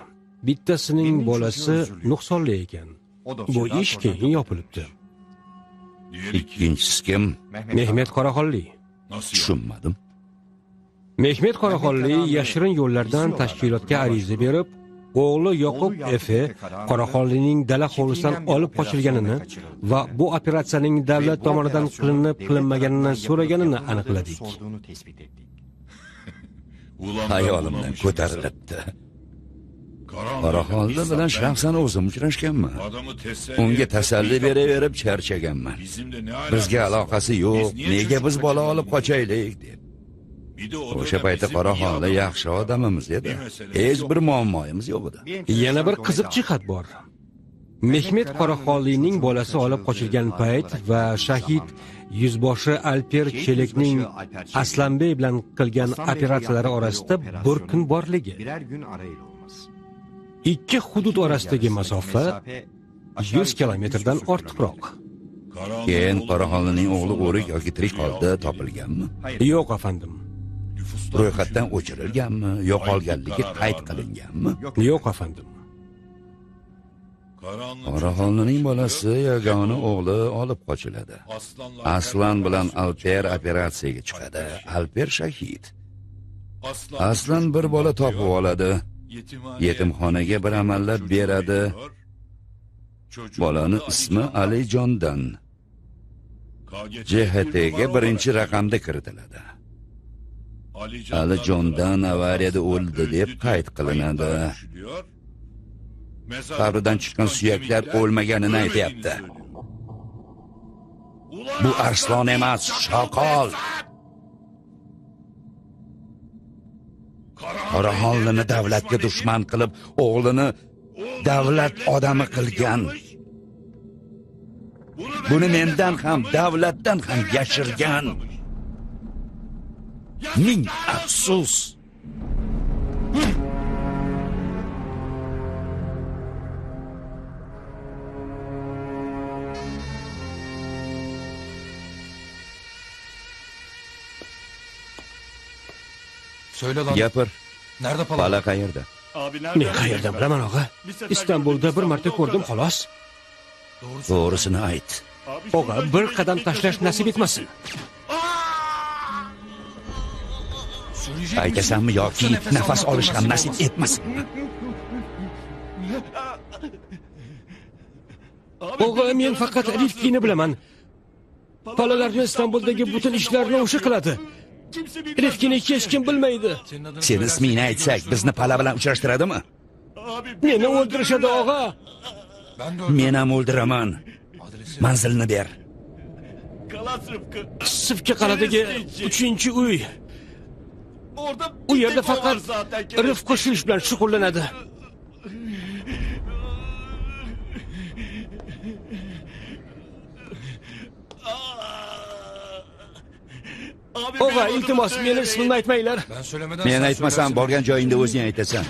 Bittasining bolasi nuqsonli ekan. Bu ish keyin yopilibdi. Ikkinchisi kim? Mehmet Qoraxonli. Tushunmadim. Mehmet Qoraxonli yashirin yo'llardan tashkilotga ariza berib, o'g'li Yoqub Efe Qoraxonlining dala hovlisidan olib qochilganini va bu operatsiyaning davlat tomonidan qilinmaganini so'raganini aniqladik. Hayolimdan ko'tarilibdi. Qoraxonli bilan shaxsan o'zim uchrashganman. Unga tasalli beraverib charchaganman. Bizga aloqasi yo'q, nega biz bola olib qochaylik deb. O'sha paytda Qoraxonli yaxshi odamimiz edi. Hech bir muammoyimiz yo'q edi. Yana bir qiziq jihat bor. Mehmet Qoraxonlining bolasi olib qochilgan payt va shahid yuzboshi Alper Chelekning Aslanbey bilan qilgan operatsiyalari orasida bir kun borligi. Ikki hudud orasidagi masofa 100 kilometrdan ortiqroq. Keyin Qoraxonlining o'g'li o'rik yoki tirik holda topilganmi? Yo'q, efendim. Ro'yxatdan o'chirilganmi, yo'qolganligi qayd qilinganmi? Yo'q, efendim. Qoraxonlining bolasi yagona o'g'li olib qochiladi. Aslan bilan Alper operatsiyaga chiqadi. Alper shahid. Aslan bir bola topib oladi. Yetimxonaga bir amallab beradi. Bolani ismi Alijondan. JHTga birinchi raqamda kiritiladi. Alijondan avariyada o'ldi deb qayd qilinadi. Qabridan chiqqan suyaklar o'lmaganini aytayapti. Bu arslon emas, shoqol. Qoraxonlini davlatga dushman qilib, o'g'lini davlat odami qilgan. Buni mendan ham, davlatdan ham yashirgan. Ming afsus. Söyle lan. Gapir. Nerede Pala? Pala qayerda? Men qayerdan bilaman, og'a? Istanbulda bir marta ko'rdim, xolos. To'g'risini ayt. Og'a, bir qadam tashlash nasib etmasin. Aytasanmi yoki nafas olish ham nasib etmasin? Og'a, men faqat Rifkini bilaman. Palalarni Istanbuldagi butun ishlarni o'sha qiladi. Rifkini hech kim bilmaydi. Sen ismingni aytsak, bizni Pala bilan uchrashtiradimi? Meni o'ldirishadi, og'a. Men ham o'ldiraman. Manzilni ber. Sivka qaladagi 3-uy. U yerda faqat Rifqi shu ish bilan shug'ullanadi. Og'a, iltimos, meni ismimni aytmanglar. Men aytmasam, borgan joyingda o'zing aytasan.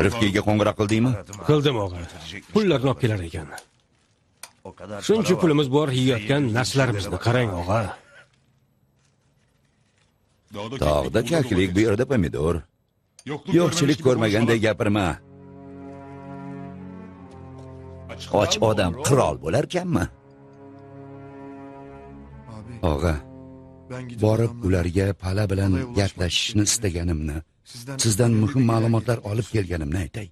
Rifkiga qo'ng'iroq qildingmi? Qildim og'a. Pullarni olib kelar ekan. Shuncha pulimiz bor, yeyotgan narsalarimizni qarang og'a. Tog'da kaklik, bu yerda pomidor. Yo'qchilik ko'rmaganday gapirma. Och odam qirol bo'larkanmi? Og'a, borib ularga pala bilan gaplashishni istaganimni, sizdan muhim ma'lumotlar olib kelganimni aytay.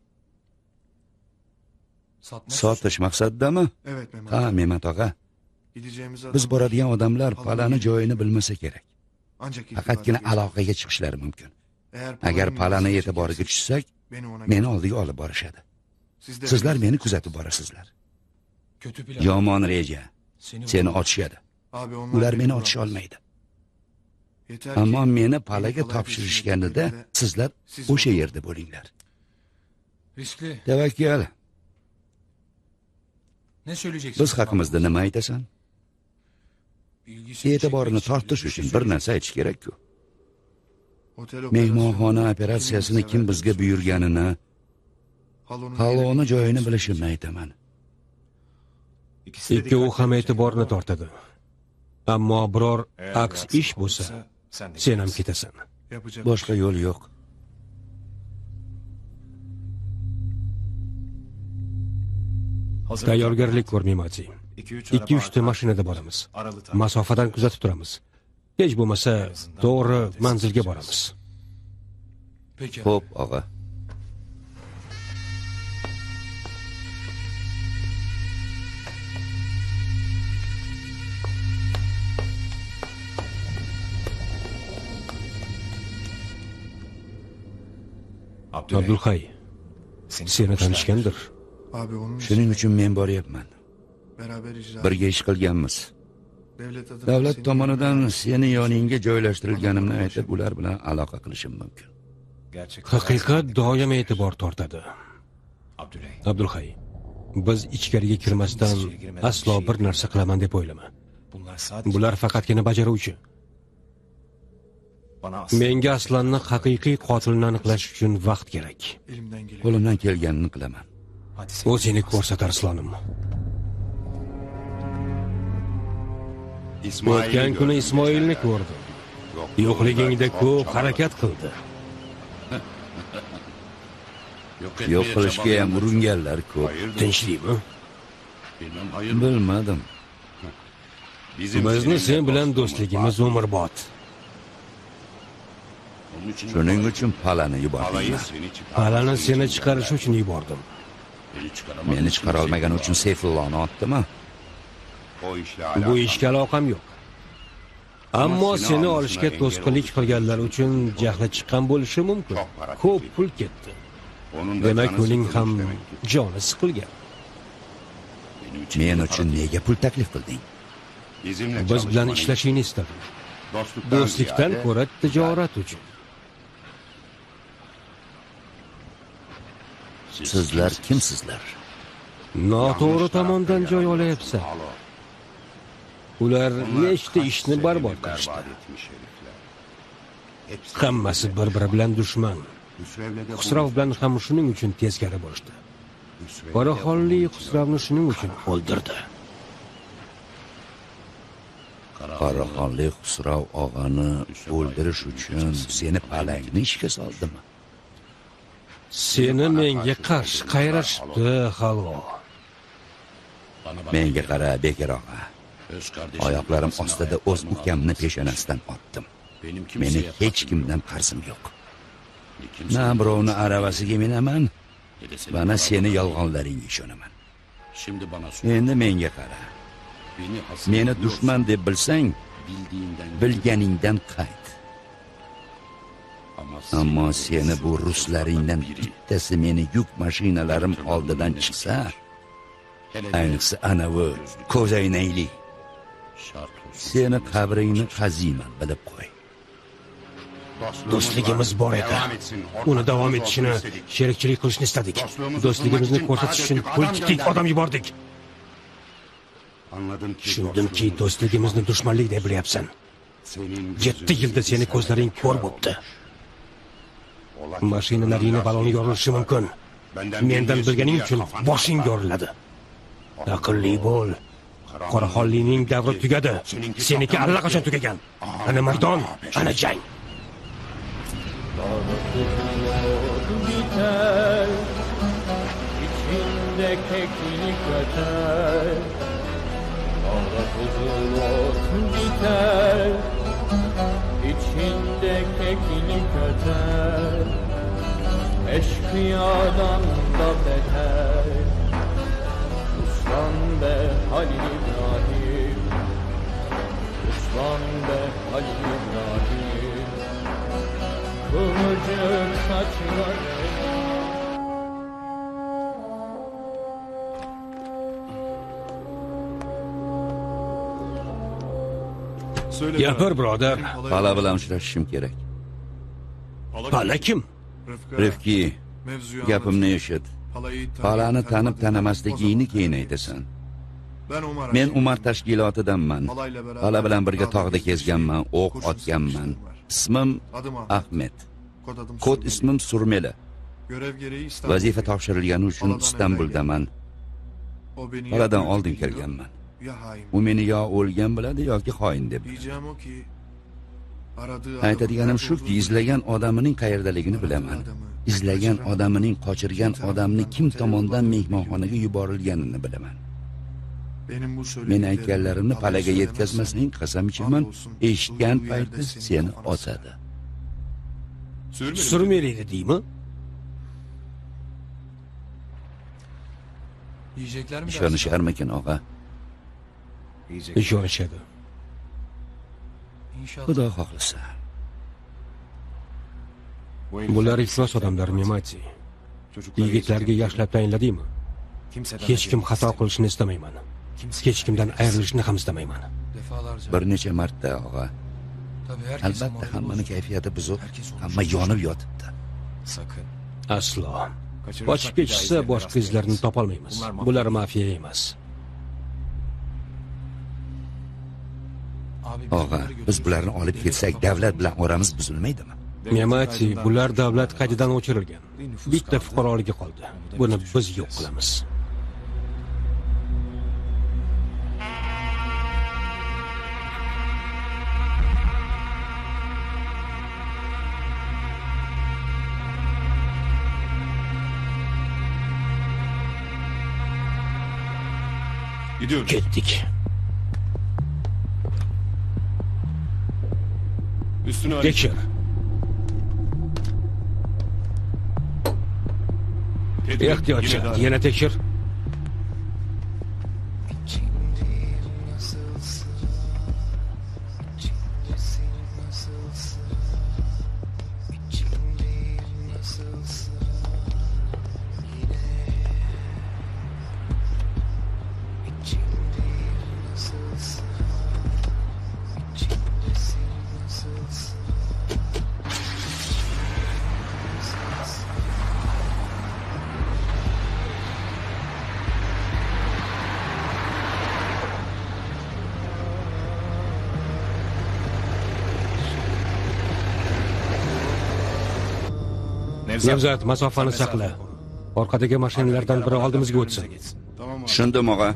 Sotish maqsadidami? Ha, Mehmet og'a. Biz boradigan odamlar palani joyini bilmasa kerak. Faqatgina aloqaga chiqishlari mumkin. Agar palani e'tiboriga tushsak, meni oldiga olib borishadi. Sizlar meni kuzatib borasizlar. Yomon reja. Seni otishadi. Ular meni otisha olmaydi. Ammo meni palaga topshirishganida sizlar o'sha yerda bo'linglar. Riskli. Tavakkal. Ne söyleyeceksin? Biz haqimizda nima aytasan? E'tiborini tortish uchun bir narsa aytish kerak-ku. Mehmonxona operatsiyasini kim bizga buyurganini, haloni joyini bilishimni aytaman. Ikkovi ham e'tiborni tortadi. Ammo biror aks ish bo'lsa, sen ham ketasan. Boshqa yo'l yo'q. Tayyorgarlik ko'r Memati. 2-3 ta mashinada boramiz. Masofadan kuzatib turamiz. Hech bo'lmasa, to'g'ri manzilga boramiz. Peki. Xo'p, og'a. Abdulhay, seni tanishgandir. Shuning uchun men boryapman. Birga ish qilganmiz. Davlat tomonidan seni yoningga joylashtirilganimni aytib, ular bilan aloqa qilishim mumkin. Haqiqat doim e'tibor tortadi. Abdulhay, biz ichkariga kirmasdan aslo bir narsa qilaman deb o'ylama. Bular faqatgina bajaruvchi. Menga Aslanni haqiqiy qotilini aniqlash uchun vaqt kerak. Qo'limdan kelganini qilaman. O'zingni ko'rsatar Aslonim. O'tgan kuni Ismoilni ko'rdim. Yo'qligingda ko'p harakat qildi. Yo'q qilishga ham uringanlar ko'p. Tinchlikmi? Bilmadim. Bizni sen bilan do'stligimiz umrbod. Shuning uchun palani yubordim. Palani seni chiqarish uchun yubordim. Meni chiqara olmagani uchun Seyfulloni otdimi? Bu ishga aloqam yo'q. Ammo seni olishga to'sqinlik qilganlar uchun jahli chiqqan bo'lishi mumkin. Ko'p pul ketdi. Demak, uning ham joni siqilgan. Men uchun nega pul taklif qilding? Biz bilan ishlashingni istadim. Do'stlikdan ko'ra tijorat uchun. Sizlar kimsizlar? Noto'g'ri tomondan joy olyapsan. Ular nechta ishni barbod qilishdi. Hammasi bir-biri bilan dushman. Xusrov bilan ham shuning uchun teskari bo'lishdi. Qoraxonli Xusrovni shuning uchun o'ldirdi. Qoraxonli Xusrov og'ani o'ldirish uchun seni palangni ishga soldimi? Seni menga qarshi qayrashibdi, halo. Menga qara, Bekir og'a. Oyoqlarim ostida o'z ukamni peshonasidan otdim. Meni hech kimdan qarzim yo'q. Na birovni aravasiga minaman, mana seni yolg'onlaringga ishonaman. Endi menga qara. Meni dushman deb bilsang, bilganingdan qayt. Ammo seni bu ruslaringdan bittasi meni yuk mashinalarim oldidan chiqsa, ayniqsa anavi ko'zoynayli, seni qabringni qaziyman, bilib qo'y. Do'stligimiz bor edi. Uni davom etishini, sherikchilik qilishni istadik. Do'stligimizni ko'rsatish uchun pul tikdik, odam yubordik. Tushundimki, do'stligimizni dushmanlik deb bilyapsan. 7 yilda seni ko'zlaring ko'r bo'pti. Mashinalaringni baloni yorilishi mumkin. Mendan bilganing uchun boshing yoriladi. Aqlli bo'l. Qoraxonlikning davri tugadi. Seniki allaqachon tugagan. Ana maydon, ana jang. İçinde keklik öter, sonra buzul olsun biter. İçinde keklik öter, eşkıyadan da beter. Uslan be Halil İbrahim, uslan be Halil İbrahim. Kıvırcık saçları Gapir, birodar. Pala bilan uchrashishim kerak. Pala kim? Rifki, gapimni eshit. Palani tanib tanimasligingni keyin aytasan. Men Umar tashkilotidanman. Pala bilan birga tog'da kezganman, o'q otganman. Ismim Ahmed. Kod ismim Surmeli. Vazifa topshirilgani uchun Istanbuldaman. Paladan oldin kelganman. U meni yo o'lgan biladi yoki xoin deb. Aytadiganim shuki, izlagan odamining qayerdaligini bilaman. Izlagan odamining qochirgan odamni kim tomonidan mehmonxonaga yuborilganini bilaman. Men aytganlarimni Palaga yetkazmasning qasam ichaman, eshitgan paytda seni osadi. Surmeli deymi? Yiyecekler mi? Ishonisharmikin og'a? Ishonishadi. İnşallah. Xudo xohlasa. Bular iflos odamlar, Memati. Yigitlarga yaxshilab tayinladingmi? Hech kim xato qilishni istamayman. Hech kimdan ayrilishni ham istamayman. Defalarca. Bir necha marta og'a. Tabii herkes Albatta hammani kayfiyati buzuq, hamma yonib yotibdi. Sakın. Aslo. Qochib ketishsa boshqa izlarni topolmaymiz. Bular mafiya emas. Og'a, biz bularni olib ketsak, davlat bilan oramiz buzilmaydimi? Memati, bular davlat qaydidan o'chirilgan. Bitta fuqaroligi qoldi. Buni biz yo'q qilamiz. Gidiyoruz. Ketdik. Üstünü Tekshir. Ehtiyotchi, yana tekshir. Nevzat, masofani saqla. Orqadagi mashinalardan biri oldimizga o'tsin. Tushundim, og'a.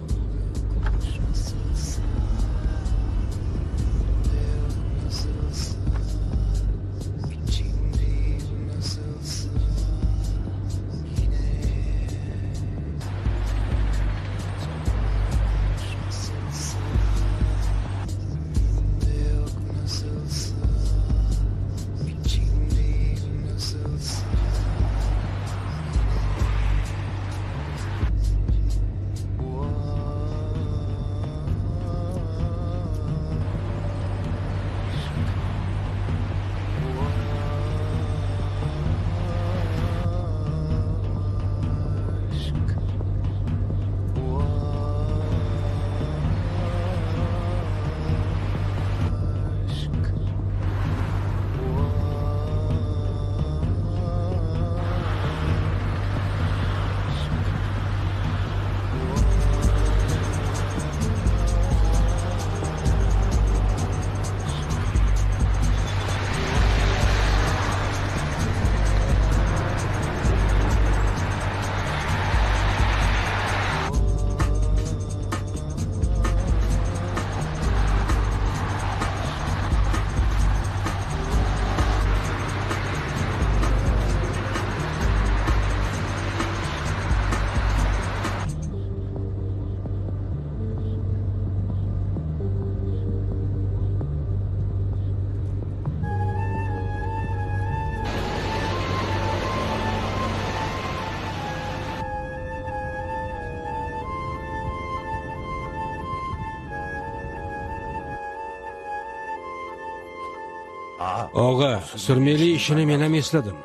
Og'a, Surmeli ishini men ham esladim.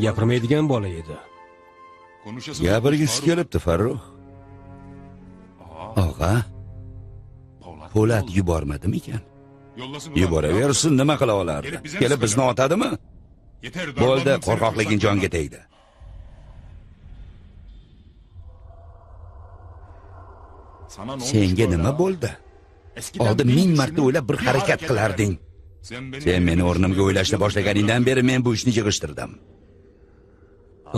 Gapirmaydigan bola edi. Gapirgisi kelibdi, Farruh. Og'a, Po'lat yubormadimi ekan? Yuboraversin, nima qila olardi? Kelib bizni otadimi? Bo'ldi, qo'rqoqliging jonga tegdi. Senga nima bo'ldi? Oldin 1000 marta o'ylab bir harakat qilarding. Sen meni o'rnimga o'ylashni boshlaganingdan beri men bu ishni yig'ishtirdim.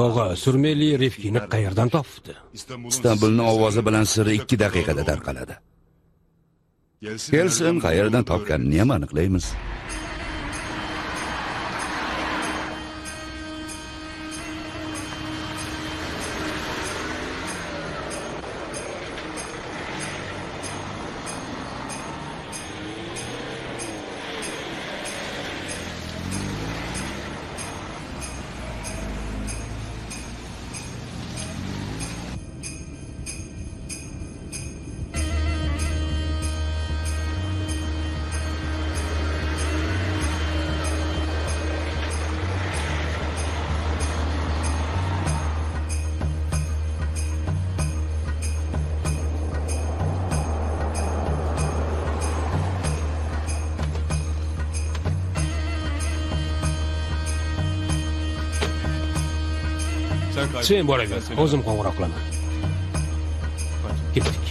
Og'a, Surmeli Rifkini qayerdan topdi? Istanbulning ovozi bilan siri 2 daqiqada tarqaladi. Kelsin, qayerdan topganini ham aniqlaymiz. Sen boraver, o'zim qo'ng'iroq qilaman. Ketdik.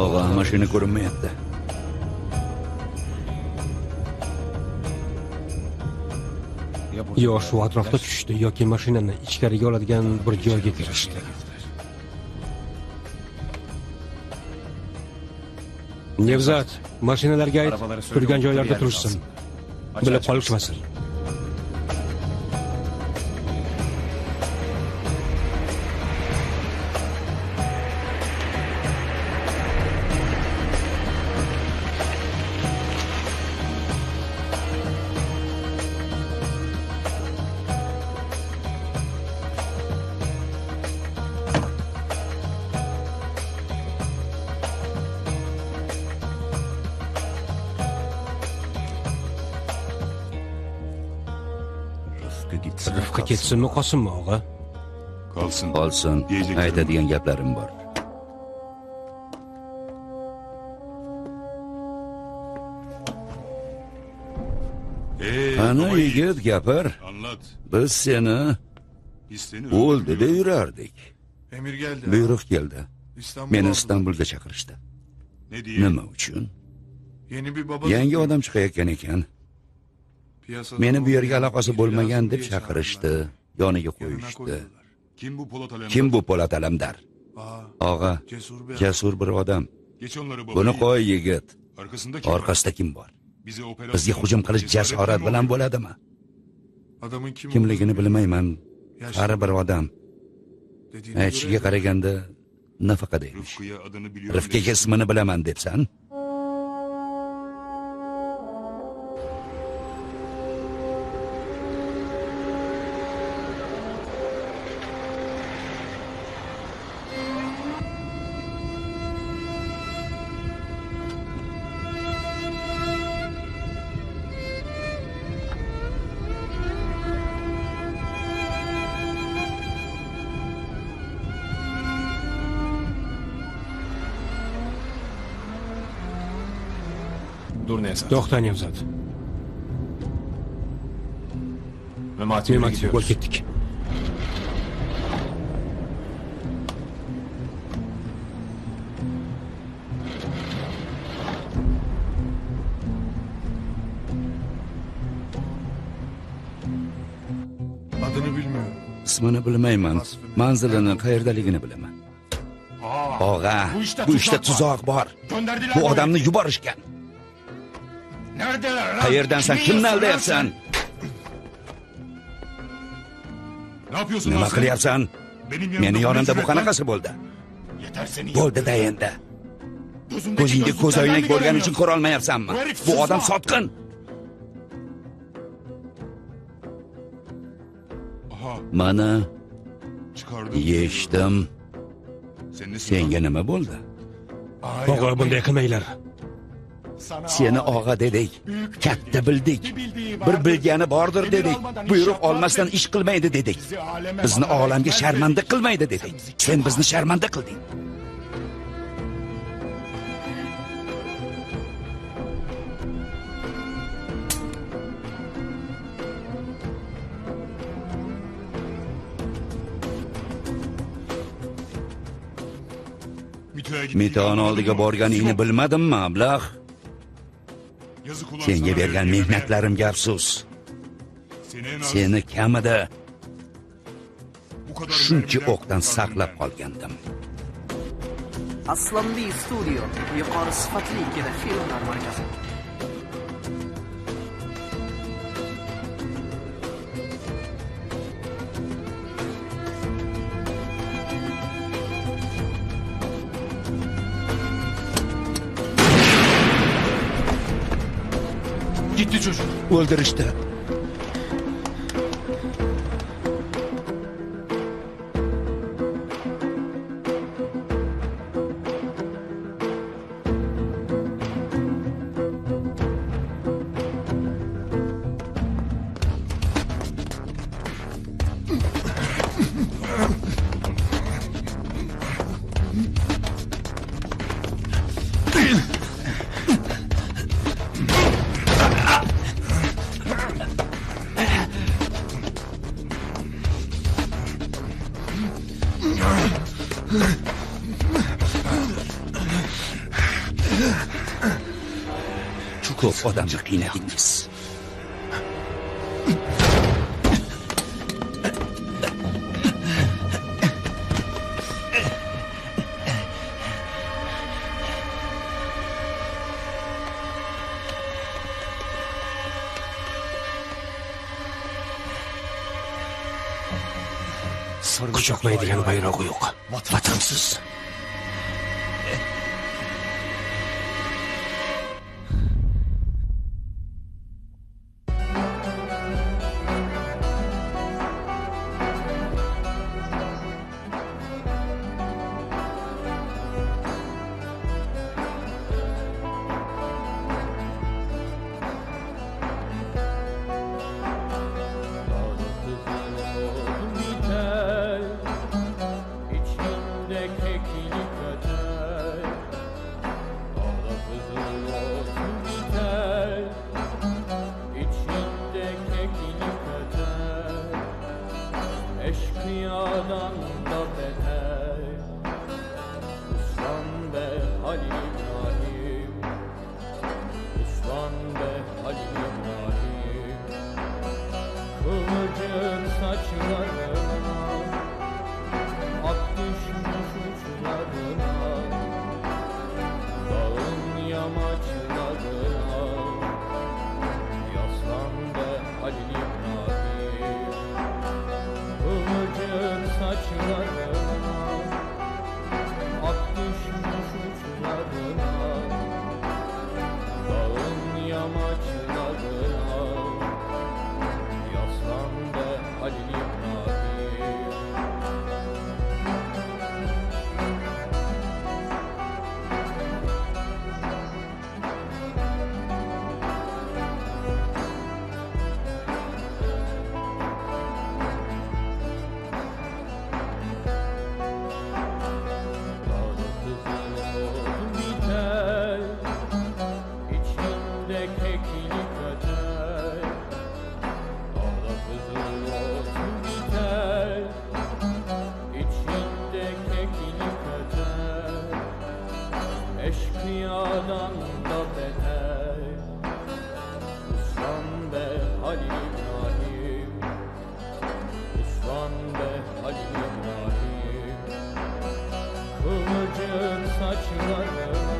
Og'a, mashina ko'rinmayapti. Yo shu atrofda tushdi yoki mashinani ichkariga oladigan bir joyga kirishdi. Nevzat, mashinalarga ayt, turgan joylarda turishsin. Bilib qolishmasin. Rifqa ketsinmi, Qosimmi, og'a? Qolsin, aytadigan gaplarim bor. Ana yigit, gapir. Biz seni o'ldi deb yurardik. Buyruq keldi. Meni Istanbulga chaqirishdi. Nima uchun? Yangi odam chiqayotgan ekan. Meni bu yerga aloqasi bo'lmagan deb chaqirishdi, yoniga qo'yishdi. Kim bu Po'lat Alamdar? Og'a, jasur bir odam. Buni qo'y, yigit. Orqasida kim bor? Bizga hujum qilish jasorat bilan bo'ladimi? Kimligini bilmayman. Qari bir odam. Aytishiga qaraganda nafaqa deymish. Rifkaga ismini bilaman debsan? Dur Nevzat. To'xta Nevzat. Memati yürü Yo'l gidiyoruz. ketdik. Adını bilmiyorum. ismini bilmayman, manzilini qayerdaligini bilaman. Og'a, bu ishda tuzoq bor. Bu odamni yuborishgan. Neredeler lan? Qayerdansan, kimni aldayapsan? Ne yapıyorsun Nima lan sen? qilyapsan? Meni yonimda bu qanaqasi bo'ldi? Yeter seni. Bo'ldi-da endi. Ko'zingga ko'z oynak bo'lgani uchun ko'ra olmayapsanmi? Bu odam sotqin. Aha, Mana çıkardım. yeshdim. Senin nesin Senga nima bo'ldi? O'g'il bunday qilmanglar. Seni og'a dedik, katta bildik. Bir bilgani bordir dedik. Buyruq olmasdan ish qilmaydi dedik. Bizni olamga sharmanda qilmaydi dedik. Sen bizni sharmanda qilding. Mito'ning oldiga borganingni bilmadimmi, ablah? Senga bergan mehnatlarimga afsus. Seni kamida shuncha o'qdan saqlab qolgandim. Aslanbey studio yuqori sifatli kinofilmlar markazi. Gitti çocuk. O'ldirishdi. Ko'p odamni qiynadingiz. Quchoqlaydigan bayrog'i yo'q. Vatansiz. Eşkıyadan da beter Uslan be Halil İbrahim Uslan be Halil İbrahim Kıvırcık saçlarına Ak düşmüş uçları keklik öter, eşkıyadan da beter. Uslan be Halil İbrahim, uslan be Halil İbrahim. Kıvırcık saçlarına